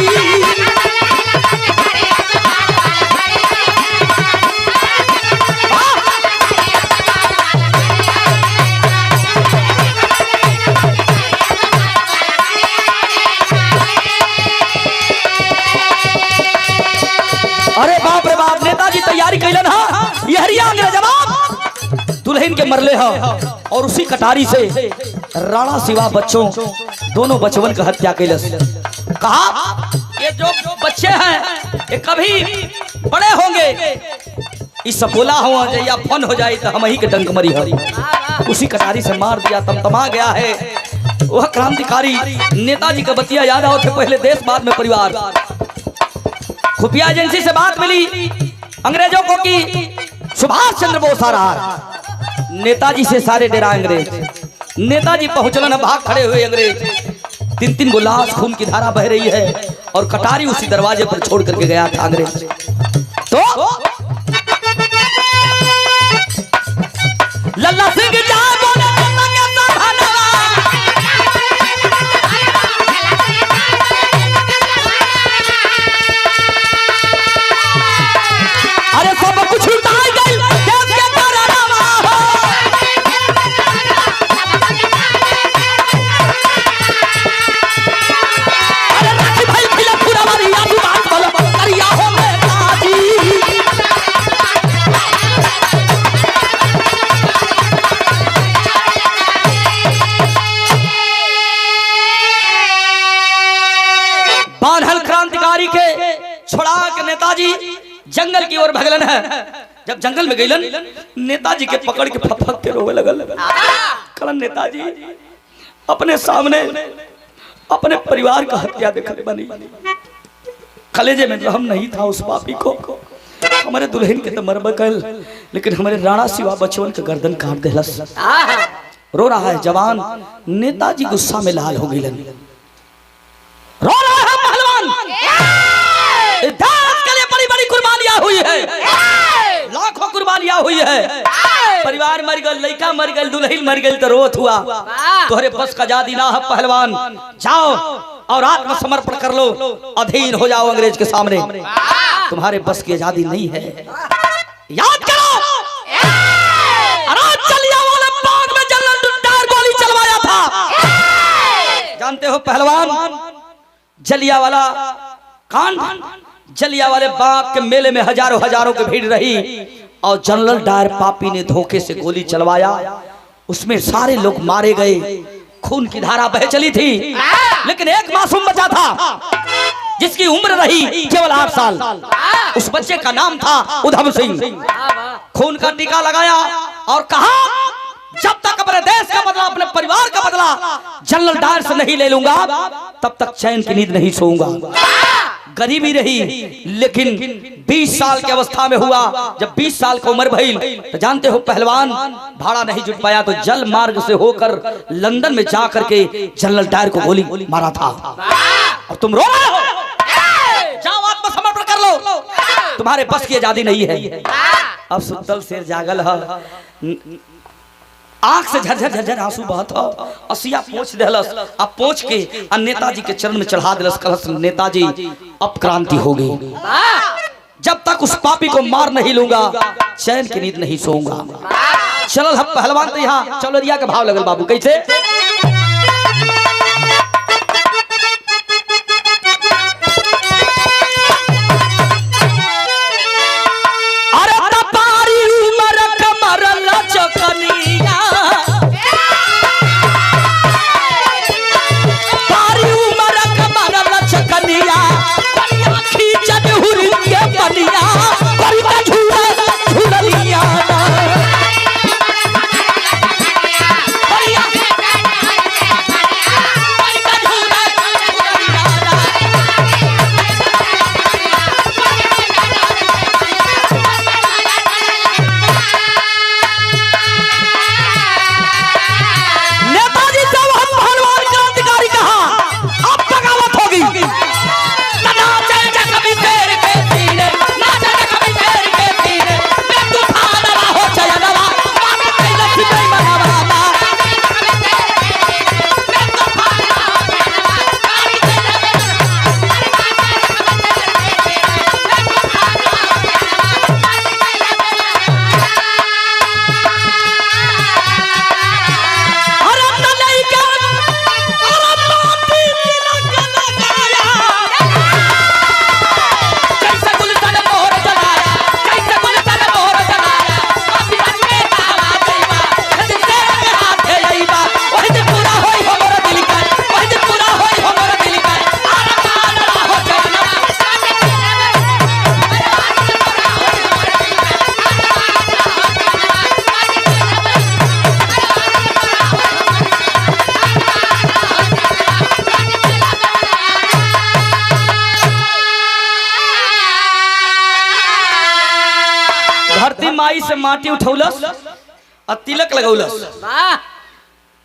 अरे बाप रे बाप नेताजी तैयारी कैलन हा, यहरिया जवाब दुल्हन के मरले हा और उसी कटारी से राणा सिवा बच्चों दोनों बचवन का हत्या कैलस। कहा ये जो बच्चे हैं ये कभी बड़े होंगे, इस बोला हुआ या फन हो जाए तो हम ही के डंक मरी हो। उसी कटारी से मार दिया, तमतमा गया है वह क्रांतिकारी नेताजी का बतिया याद आओ थे पहले देश बाद में परिवार। खुफिया एजेंसी से बात मिली अंग्रेजों को कि सुभाष चंद्र बोस आ रहा है। नेताजी से सारे डेरा अंग्रेज, नेताजी पहुंचलन भाग खड़े हुए अंग्रेज, 3-3 गो लाश खून की धारा बह रही है और कटारी उसी दरवाजे पर छोड़ करके गया था अंग्रेज। तो लल्ला सिंह जाए बोले अरे सब कुछ उतार गई देश के कारनामा हो। अरे राखी भाई खिला पूरा वाली आजू बात बोलो करिया हो नेताजी। बानहल क्रांतिकारी के छोड़ा के नेताजी जंगल की ओर भगलन है। जब जंगल में गईलन नेताजी के पकड़ के फक के रोवे लगल। कलन नेताजी अपने सामने अपने परिवार का हत्या देखने बनी, कलेजे में रहम नहीं था उस पापी को। हमारे दुल्हन के तो मरब कल, लेकिन हमारे राणा सिवा बचवन के गर्दन काट देलस। रो रहा है जवान, नेताजी गुस्सा में लाल हो गईलन। रो रहा है पहलवान, देश के लिए बड़ी बड़ी कुर्बानियां हुई है, लाखों कुर्बानियां हुई है। परिवार मर गल, लड़का मर गल, दुल्हन मर गल तो रोत हुआ। तोहरे बस का आजादी ना है पहलवान, जाओ और आत्मसमर्पण कर लो, अधीन हो जाओ अंग्रेज के सामने। तुम्हारे बस की आजादी नहीं है। याद करो जलियांवाला बाग में जनरल डायर गोली चलवाया था। जानते हो पहलवान जलियांवाला कांड, जलियांवाले बाग के मेले में हजारों हजारों की भीड़ रही और जनरल डायर पापी ने धोखे से गोली चलवाया। उसमें सारे लोग मारे गए, खून की धारा बह चली थी, लेकिन एक मासूम बचा था जिसकी उम्र रही केवल 8 साल। उस बच्चे का नाम था उधम सिंह। खून का टीका लगाया और कहा जब तक अपने देश का बदला, अपने परिवार का बदला जनरल डायर से नहीं ले लूंगा, तब तक चैन की नींद नहीं सोऊंगा। गरीबी रही, लेकिन 20 साल की अवस्था में हुआ। जब 20 साल की उम्र भई तो जानते हो पहलवान भाड़ा नहीं जुट पाया, तो जल मार्ग से होकर लंदन में जा करके जनरल डायर को गोली मारा था। और तुम रो रहे हो, जाओ आत्मसमर्पण कर लो, तुम्हारे बस की आजादी नहीं है। अब सुतल शेर जागल है, आंख से झरझर झरझर आंसू बहत हो। असिया पोंछ देलस, अब पोंछ के नेताजी के चरण में चढ़ा देलस। कहलस नेताजी अब क्रांति हो गई, जब तक उस पापी को मार नहीं लूंगा चैन की नींद नहीं सोऊंगा। चलल हम पहलवान तो यहाँ चौलरिया के भाव लगल बाबू, कैसे? माई से माटी उठौलस और तिलक लगौलस।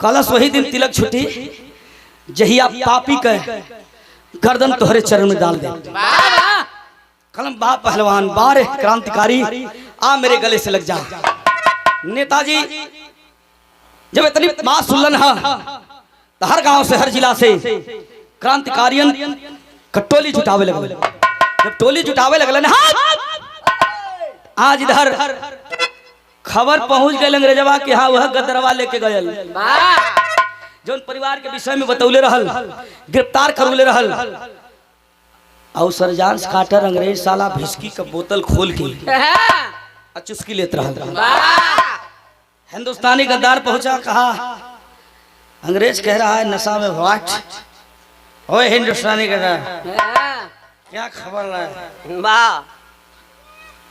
कलश वही दिन तिलक छुटी जहिया पापी के गर्दन तोहरे चरण में डाल दे। कलम बा पहलवान, बारे क्रांतिकारी, आ मेरे गले से लग जा। नेताजी जब इतनी बात सुनलन है तो हर गांव से, हर जिला से क्रांतिकारियन टोली जुटावे लगल। जब टोली जुटावे लगलन, आज इधर खबर पहुंच गई अंग्रेजवा के, हाँ वह गदरवा लेके गयल, जो परिवार के विषय में बतौले रहल, गिरफ्तार करौले रहल। और सरजांस काटर अंग्रेज साला भिस्की का बोतल खोल के चुस्की लेत रहल। हिंदुस्तानी गद्दार पहुंचा, कहा अंग्रेज कह रहा है नशा में व्हाट, ओए हिंदुस्तानी गद्दार क्या खबर है?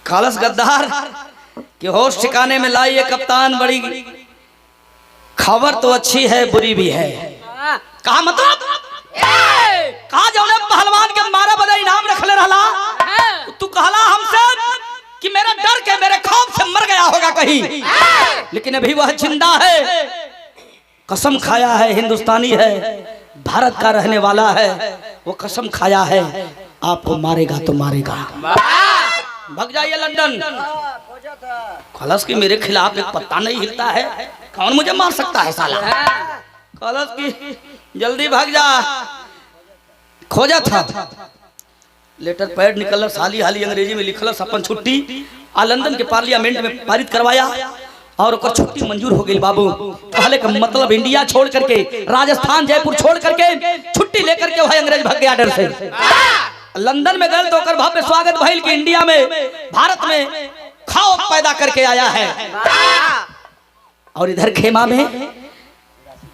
खालस गद्दार कि होश ठिकाने में लाइए कप्तान, बड़ी खबर तो अच्छी है बुरी भी है। कहा मतलब? कहा जो पहलवान के मारा बड़ा इनाम रखले रहला, तू कहला हमसे कि मेरा डर के मेरे खौफ से मर गया होगा कहीं, लेकिन अभी वह जिंदा है, कसम खाया है, हिंदुस्तानी है, भारत का रहने वाला है, वो कसम खाया है आपको मारेगा तो मारेगा। भाग जाइए लंदन। खलस की मेरे खिलाफ एक पत्ता नहीं हिलता है, कौन मुझे मार सकता है साला? खलस की जल्दी भाग जा। खोजा था लेटर पैड निकल, साली हाली अंग्रेजी में लिखल, अपन छुट्टी आ लंदन के पार्लियामेंट में पारित करवाया और ओकर छुट्टी मंजूर हो गई बाबू। पहले का मतलब इंडिया छोड़ करके, राजस्थान जयपुर छोड़ करके छुट्टी लेकर के भाई अंग्रेज भाग गया डर से। लंदन में गए तो ओकर भव्य स्वागत भइल कि इंडिया में, भारत में खौफ पैदा करके आया है। और इधर खेमा में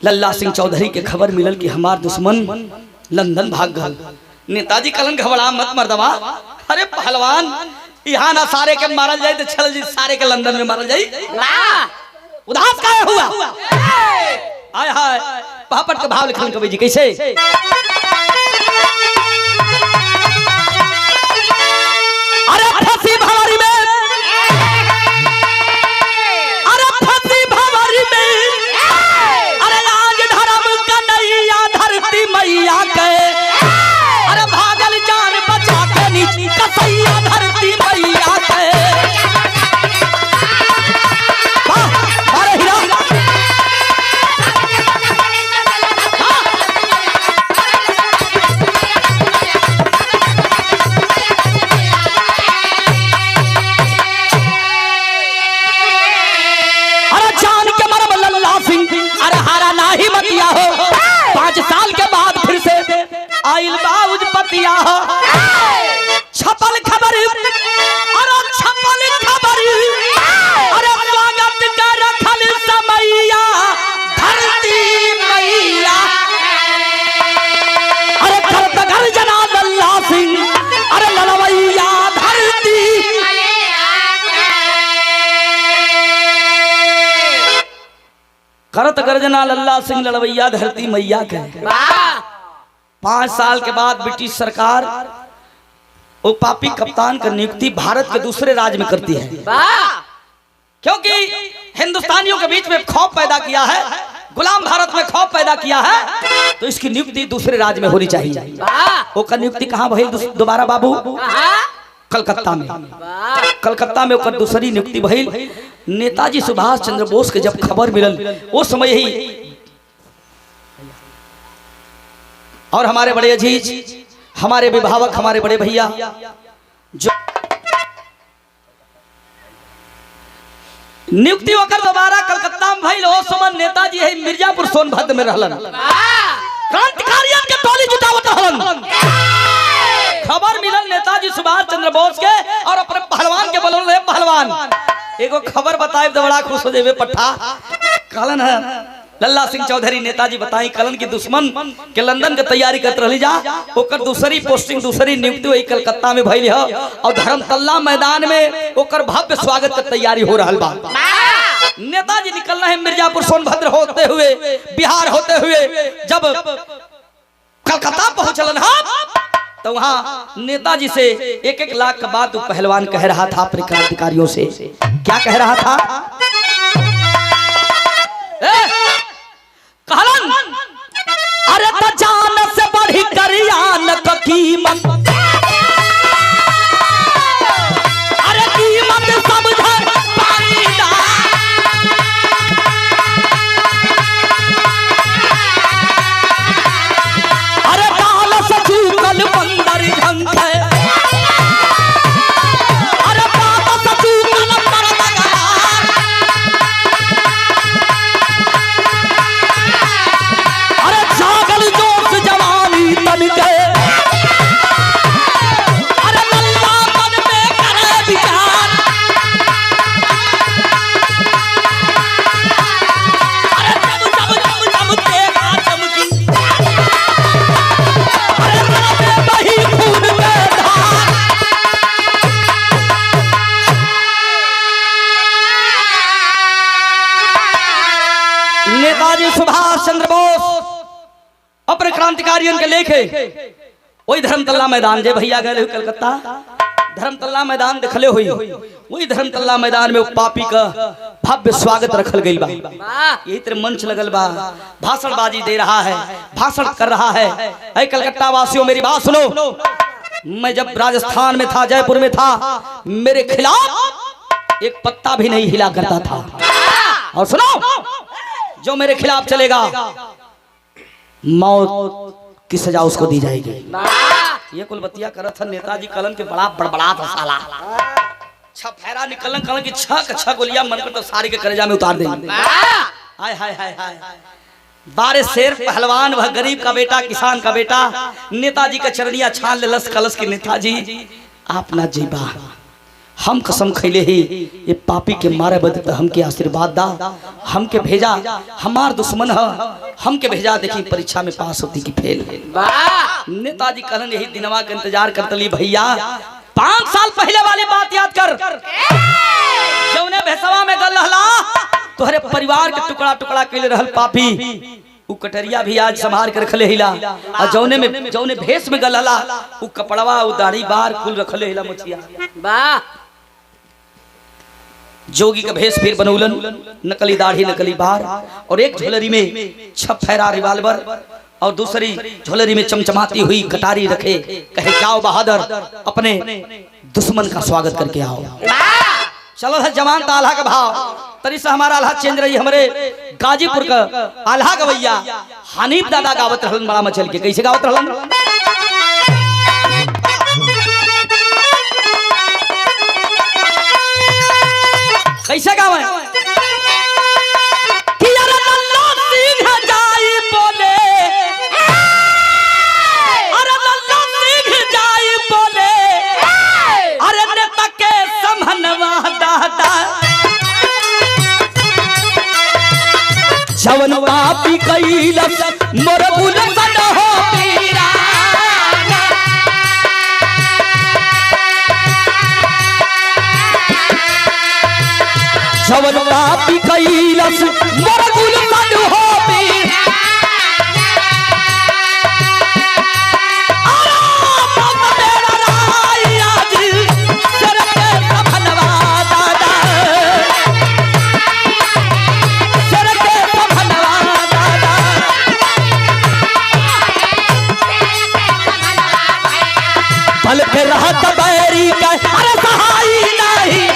लल्ला सिंह चौधरी के खबर मिलल कि हमार दुश्मन लंदन भाग गल। नेताजी कलन घबरा मत मर्दवा, अरे पहलवान यहाँ ना सारे के मारल जाए तो चल जी सारे के लंदन में मारल जाए। उदास काहे हुआ? आय हाय पापड़ के भाव लिखल कवि जी कैसे? अरे फंसी भंवरी में, अरे फंसी भंवरी में, अरे आज धर्म का नैया धरती मैया के, अरे भागल जान बचा के नीचे कसैया धरती मैया के। आइल बाउज पतिया छपल खबर, अरे छपल खबर, अरे स्वागत का रखल समैया धरती मैया, अरे करत गर्जना लल्ला सिंह, अरे ललवैया धरती। करत गर्जना लल्ला सिंह ललवैया धरती मैया के। 5 साल के बाद ब्रिटिश सरकार वो पापी कप्तान का नियुक्ति भारत के दूसरे राज्य में करती है, क्योंकि हिंदुस्तानियों के बीच में खौफ पैदा किया है, गुलाम भारत में खौफ पैदा किया है, तो इसकी नियुक्ति दूसरे राज्य में होनी चाहिए। वो का नियुक्ति कहाँ भइल दोबारा बाबू? कलकत्ता में। कलकत्ता में ओकर दूसरी नियुक्ति भइल। नेताजी सुभाष चंद्र बोस के जब खबर मिलल वो समय ही, और हमारे बड़े अजीज, हमारे विभावक, हमारे बड़े भैया जो नियुक्ति होकर दोबारा कलकत्ता में भइल, ओ समय नेताजी है मिर्जापुर सोनभद्र में रहलन, क्रांतिकारियों के टोली जुटावत रहलन। खबर मिलल नेताजी सुभाष चंद्र बोस के और अपने पहलवान के बोलल रहे, पहलवान एगो खबर बताए तो बड़ा खुश हो जेबे पट्टा। कहलन है लल्ला सिंह चौधरी नेताजी बताई कलन की दुश्मन के लंदन के तैयारी करत रही जा, ओकर दूसरी पोस्टिंग दूसरी नियुक्ति वही कलकत्ता में भइल है, और धर्मतल्ला मैदान में ओकर भव्य स्वागत की तैयारी हो रहा बा। नेताजी निकलना है मिर्जापुर सोनभद्र होते हुए, बिहार होते हुए जब कलकत्ता पहुंचलन तो वहां नेताजी से 1-1 लाख का बात पहलवान कह रहा था अपने क्रांतिकारियों से। क्या कह रहा था? कहलन अरे तो जान से बढ़ी करियान का कीमत, अरे कीमत समझ पाईना, अरे काल से चूकल बंदर झंख, अरे काल से चूकल मरदगार, अरे जागल जोश जवानी तन के, अरे लल्ला मन में करे विचार, अरे जब तेरा चमकी, अरे राते बही खून के धार। नेताजी सुभाष चंद्र बोस अपने क्रांतिकारियों के लेके वही धर्मतल्ला मैदान जे भैया गए हुए कलकत्ता, धर्मतल्ला मैदान देखले हुई, वही धर्मतल्ला मैदान में पापी का भव्य स्वागत रखल गई बा। यही तरह मंच लगल बा, भाषणबाजी दे रहा है, भाषण कर रहा है। ऐ कलकत्ता वासियों मेरी बात सुनो, मैं जब राजस्थान में था, जयपुर में था, मेरे खिलाफ एक पत्ता भी नहीं हिला करता था, और सुनो जो मेरे खिलाफ चलेगा मौत की सजा उसको दी जाएगी। ये कुल बतिया करत था नेताजी कलन के बड़ा बड़बड़ा था साला, छफेरा निकलन कलन की 6 गोलियां मन को तो सारी के कलेजा में उतार देंगे। हाय हाय हाय हाय, 12 शेर पहलवान, वह गरीब का बेटा, किसान का बेटा, नेताजी का चरणिया छान ले लस कलस के नेताजी आप ना जीबा, हम कसम खैले ही ये पापी के मारे बद हमके आशीर्वाद दा, हमके भेजा, हमार दुश्मन है, हमके भेजा, देखी परीक्षा में पास होती की फेल। नेताजी कहलन यही दिनवा का इंतजार करतली भैया, 5 साल पहले वाली बात याद कर, जौने भैसवा में गल रहला तोहरे परिवार के टुकड़ा टुकड़ा के रहल पापी उ कटरिया भी आज संभाल के रखले हिला और जौने भेष में गलला उ कपड़वा उ दाढ़ी बार कुल रखले हिला मुछिया। वाह जोगी का भेष फिर बनौलन, नकली दाढ़ी नकली बार और एक झोलरी में 6 फैरा रिवाल्वर और दूसरी झोलरी में चमचमाती हुई कटारी रखे, कहे जाओ बहादुर अपने दुश्मन का स्वागत करके आओ। चलो है जवान का आल्हा का भाव तरी से हमारा आल्हा चेंज रही। हमारे गाजीपुर का आल्हा गवैया हनीफ दादा गावत रहलन बड़ा मचल के। कैसे गावत रहलन? कैसे गावे? कि अरे लल्ला सिंह जाई बोले, अरे लल्ला सिंह जाई बोले, अरे नेता के समहनवा दादा जवन पापी कैलस मोर बुलसन हो पीरा। जवन पापी कैलस मोर बुलसन हो पीरा। पल के रहत बैरी का अरे सहाई नहीं,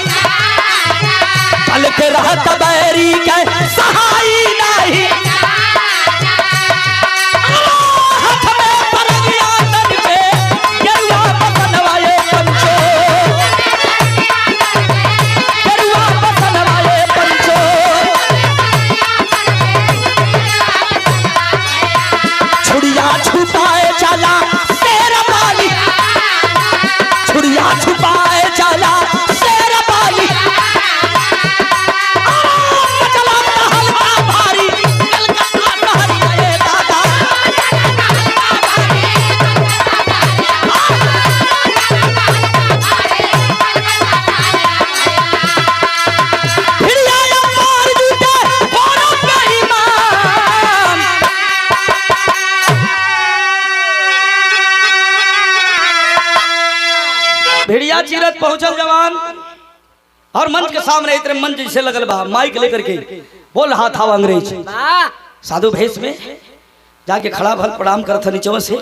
पल के रहत बैरी का सहाई नहीं। हाथ में परगिया तन पे गेरुआ बसनवाए पंचो, गेरुआ बसनवाए पंचो। छुड़िया छुपाए चला तेरा माली, छुड़िया छुपाए चला शेर बाली। चला हल्का भारी कलकत्ता शहर गए दादा। भिड़िया या मार जूते औरों पे ईमान। भिड़िया चीरत पहुंचल जवान और मंच के सामने इतने मंच जैसे लगल बा माइक लेकर के बोल रहा था वो अंग्रेज वाह साधु भेष में जाके खड़ा भल प्रणाम करत था नीचे से।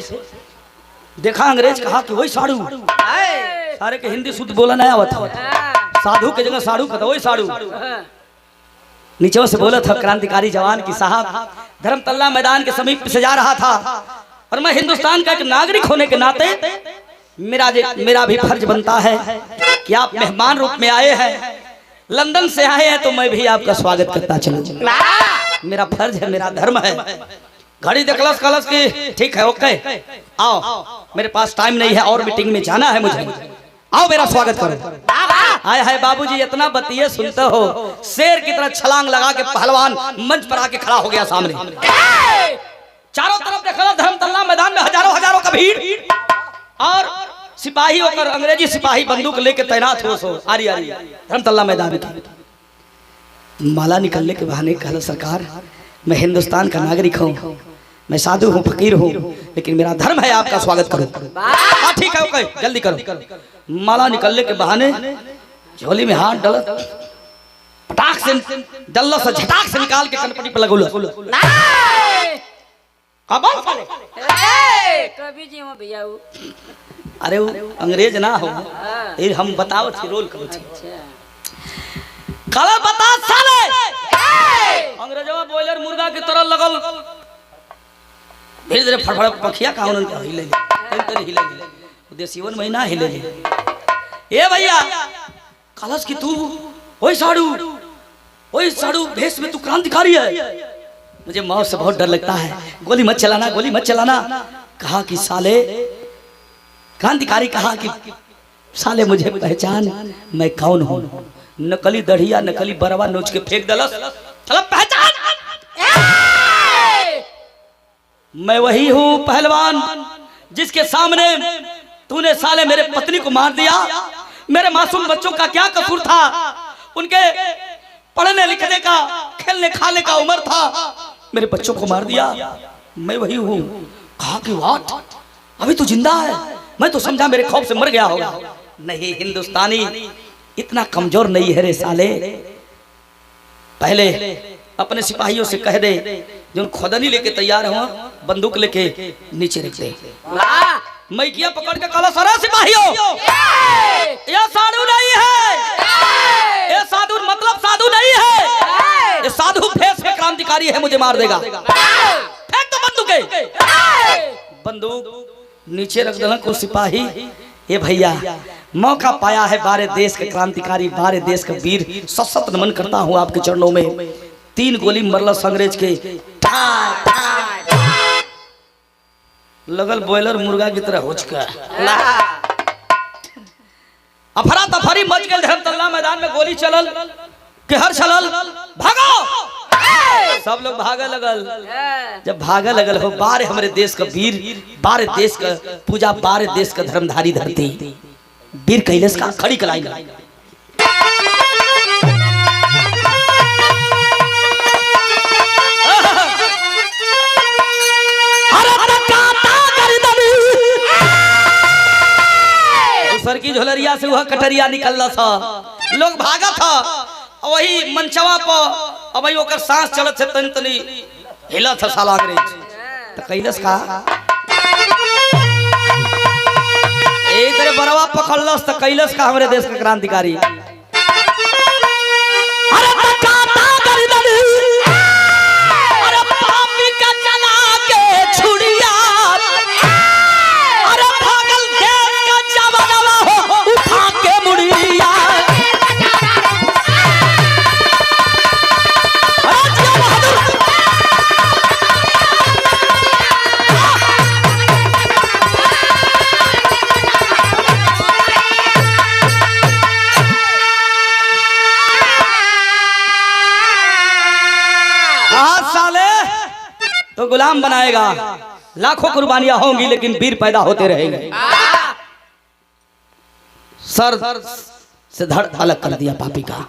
देखा अंग्रेज कहा कि वही साड़ू, सारे के हिंदी शुद्ध बोला नहीं आवत था, साधु के जगह साड़ू कहता वही साड़ू। नीचे से बोला था क्रांतिकारी जवान की साहब धर्मतल्ला मैदान के समीप से जा रहा था और मैं हिंदुस्तान का एक नागरिक होने के नाते मेरा भी फर्ज बनता है कि आप मेहमान रूप में आए हैं, लंदन से आए हैं तो मैं भी आपका स्वागत करता चलूं। मेरा फर्ज है, मेरा धर्म है। घड़ी देखलस कलस की ठीक है ओके आओ, मेरे पास टाइम नहीं है और मीटिंग में जाना है मुझे, आओ मेरा स्वागत करो। आए है बाबूजी इतना बतिए सुनते हो, शेर की तरह छलांग लगा के पहलवान मंच पर आके खड़ा हो गया सामने। चारों तरफ देखा धर्मतल्ला मैदान में हजारों हजारों का भीड़ और सिपाही होकर अंग्रेजी सिपाही बंदूक लेके तैनात हो सो आरी आरी धर्मतल्ला मैदान में। माला निकलने के बहाने कहा सरकार मैं हिंदुस्तान का नागरिक हूँ, मैं साधु हूँ फकीर हूँ, लेकिन मेरा धर्म है आपका स्वागत करो। हाँ ठीक है ओके जल्दी करो। माला निकलने के बहाने झोली में हाथ डाल पटाख से डल्ला से झटाक से निकाल के कनपटी पर लगो। कभी जी हो भैया वो अरे वो अंग्रेज ना हो ये हम बताओ थी रोल करो थी कलर बता साले अंग्रेजवा बॉयलर मुर्गा की तरह लगल धीरे धीरे फड़फड़ पखिया का उन्होंने हिले तरी हिले देसीवन महीना हिले ए भैया कलश की तू ओए साड़ू भेष में तू क्रांतिकारी है, मुझे मौत से बहुत डर लगता है, गोली मत चलाना गोली मत चलाना। कहा कि साले क्रांतिकारी कहा कि साले मुझे पहचान मैं कौन हूँ। नकली दढ़िया नकली बरवा नोच के फेंक दलस, चलो पहचान मैं वही हूँ पहलवान जिसके सामने तूने साले मेरे पत्नी को मार दिया। मेरे मासूम बच्चों का क्या कसूर था, उनके पढ़ने लिखने का, खेलने खाने का उम्र था, मेरे बच्चों को मार दिया। मैं वही हूँ। कहा कि व्हाट, अभी तो जिंदा है। मैं तो समझा मेरे खौफ से मर गया होगा। नहीं, हिंदुस्तानी इतना कमजोर नहीं है रे साले। पहले अपने सिपाहियों से कह दे जो खोदनी लेके तैयार हो, बंदूक लेके नीचे रख दे। मैं किया पकड़ के कहा, सारा सिपाहियों ये साधु नहीं है, ये साधु मतलब साधु नहीं है, ये साधु फेस में क्रांतिकारी है, मुझे मार देगा। फेंक दो बंदूकें। बंदूक नीचे रख देना। कुछ सिपाही, ये भैया मौका पाया है, बारे देश के क्रांतिकारी, बारे देश का वीर, सशक्त नमन करता हूँ आपके चरणों में। 3 गोली मरलस अंग्रेज के, लगल बॉयलर मुर्गा की तरह होचका। अफरा तफरी मच गई धर्मतल्ला मैदान में, गोली चलल, कहर चलल, भागो। सब लोग भागे लगल। जब भागे लगल हो, बारे हमारे देश का वीर, बारे देश का पूजा, बारे देश का धर्मधारी धरती, वीर कैलाश का खड़ी कलाई। सर की झोलरिया से वह कटरिया निकलना था, लोग भागा था। वही मंचवा पर अब ओकर सांस चलत से तनी तनी हिला था साला अंग्रेज। तो कैलाश का एक तरह बरवा पकड़लस। तो कैलाश का हमारे देश का क्रांतिकारी, अरे पापी का चला के छुड़िया, अरे भागल देश का जवानवा हो उठा के मुड़िया। तो गुलाम बनाएगा, लाखों कुर्बानियां होंगी, लेकिन वीर पैदा होते रहेंगे। सर से धड़ अलग कर दिया पापी का,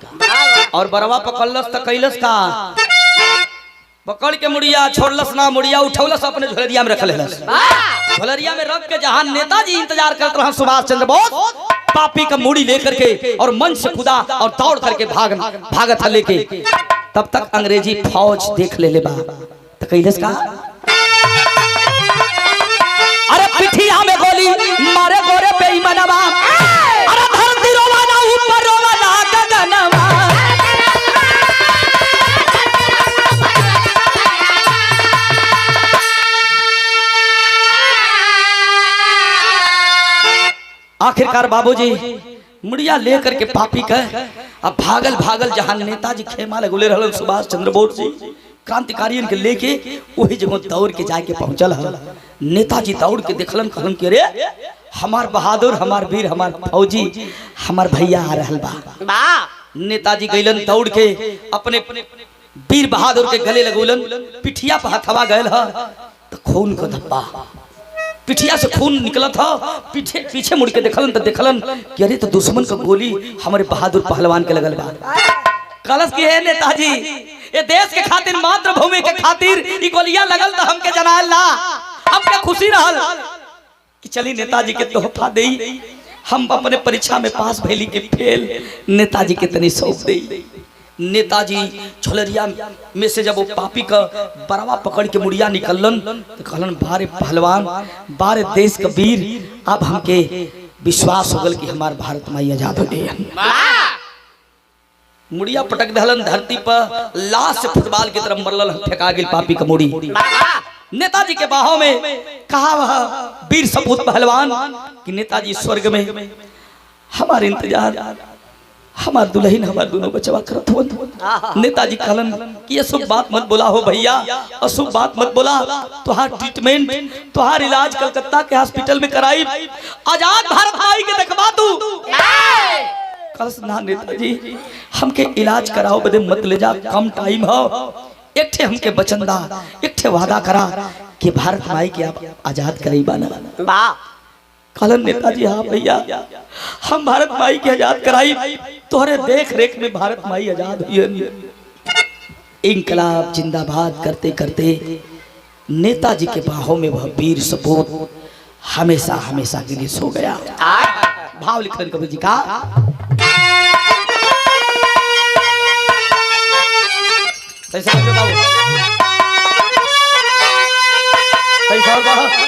और बरवा पकड़लस। तो कैलाश का पकड़ के मुड़िया छोड़लस ना, मुड़िया उठौलस, अपने झोलरिया में रख लेलस। झोलरिया में रख के जहां नेताजी इंतजार करते रहे सुभाष चंद्र बोस, पापी का मुड़ी लेकर के और मंच से कूदा और दौड़ करके भागत लेके। तब तक अंग्रेजी फौज देख ले बा। तो कैलाश का अरे पिठिया में गोली मारे गोरे बेईमानवा, अरे धरती रोवाना ऊपर रोवाना गगनवा। आखिरकार बाबूजी मुड़िया लेकर के पापी का अब भागल भागल जहां नेताजी खेमा लगुले रहल सुभाष चंद्र बोस जी क्रांतिकारियन के लेके वही जगह दौड़ के जाके पहुंचल है। नेताजी दौड़ के देखलन, कहलन के रे हमार बहादुर, हमार वीर, हमार फौजी, हमार भैया आ रहल बा। नेताजी गइलन दौड़ के अपने वीर बहादुर के गले लगोलन, पिठिया पर हथवा गयल है। तो खून का धब्बा, पिठिया से खून निकला था। पीछे मुड़ के देखलन तो देखलन कि अरे तो दुश्मन का गोली हमारे बहादुर पहलवान के लगल बा। कलश की है नेताजी, ये देश के खातिर, मातृभूमि के खातिर ई गोलियां लगल तो हमके जनाल ला, हमके खुशी रहल कि चली नेताजी के तोहफा देई। हम अपने परीक्षा में पास भइली के फेल, नेताजी के तनी सौंप देई। नेताजी झोलरिया में से जब वो पापी का बरवा पकड़ के मुड़िया निकलन तो कहलन, बारे पहलवान, बारे देश का वीर, अब हमके विश्वास हो गल कि हमार भारत माई आजाद हो गई। मुड़िया पटक दहलन धरती पर, लाश से फुटबॉल की तरफ मरल, फेंका गेल पापी का मुड़ी। नेताजी के बाहों में कहा वह वीर सपूत पहलवान कि नेताजी स्वर्ग में हमारे इंतजार, हमार दुल्हन, हमार दोनों बचवा करत हो। नेताजी कहलन कि ये शुभ बात मत बोला हो भैया, अशुभ बात मत बोला। तुहार ट्रीटमेंट, तुहार इलाज कलकत्ता के हॉस्पिटल में कराई, आजाद भारत माई के देखबा तू। कलस ना नेताजी, हमके इलाज कराओ बदे मत ले जा, कम टाइम हो। एक ठे हमके वचन दा, एक ठे वादा करा कि भारत माई के आप आजाद करई बाना। कहलन नेताजी हाँ भैया, हम भारत माई के आजाद कराई, तोहरे देख रेख में भारत माई आजाद हुई। इंकलाब जिंदाबाद करते करते नेताजी के बाहों में वह वीर सपूत हमेशा हमेशा के लिए सो गया। भाव लिख रहे कबीर जी का, कैसे बाबू, कैसा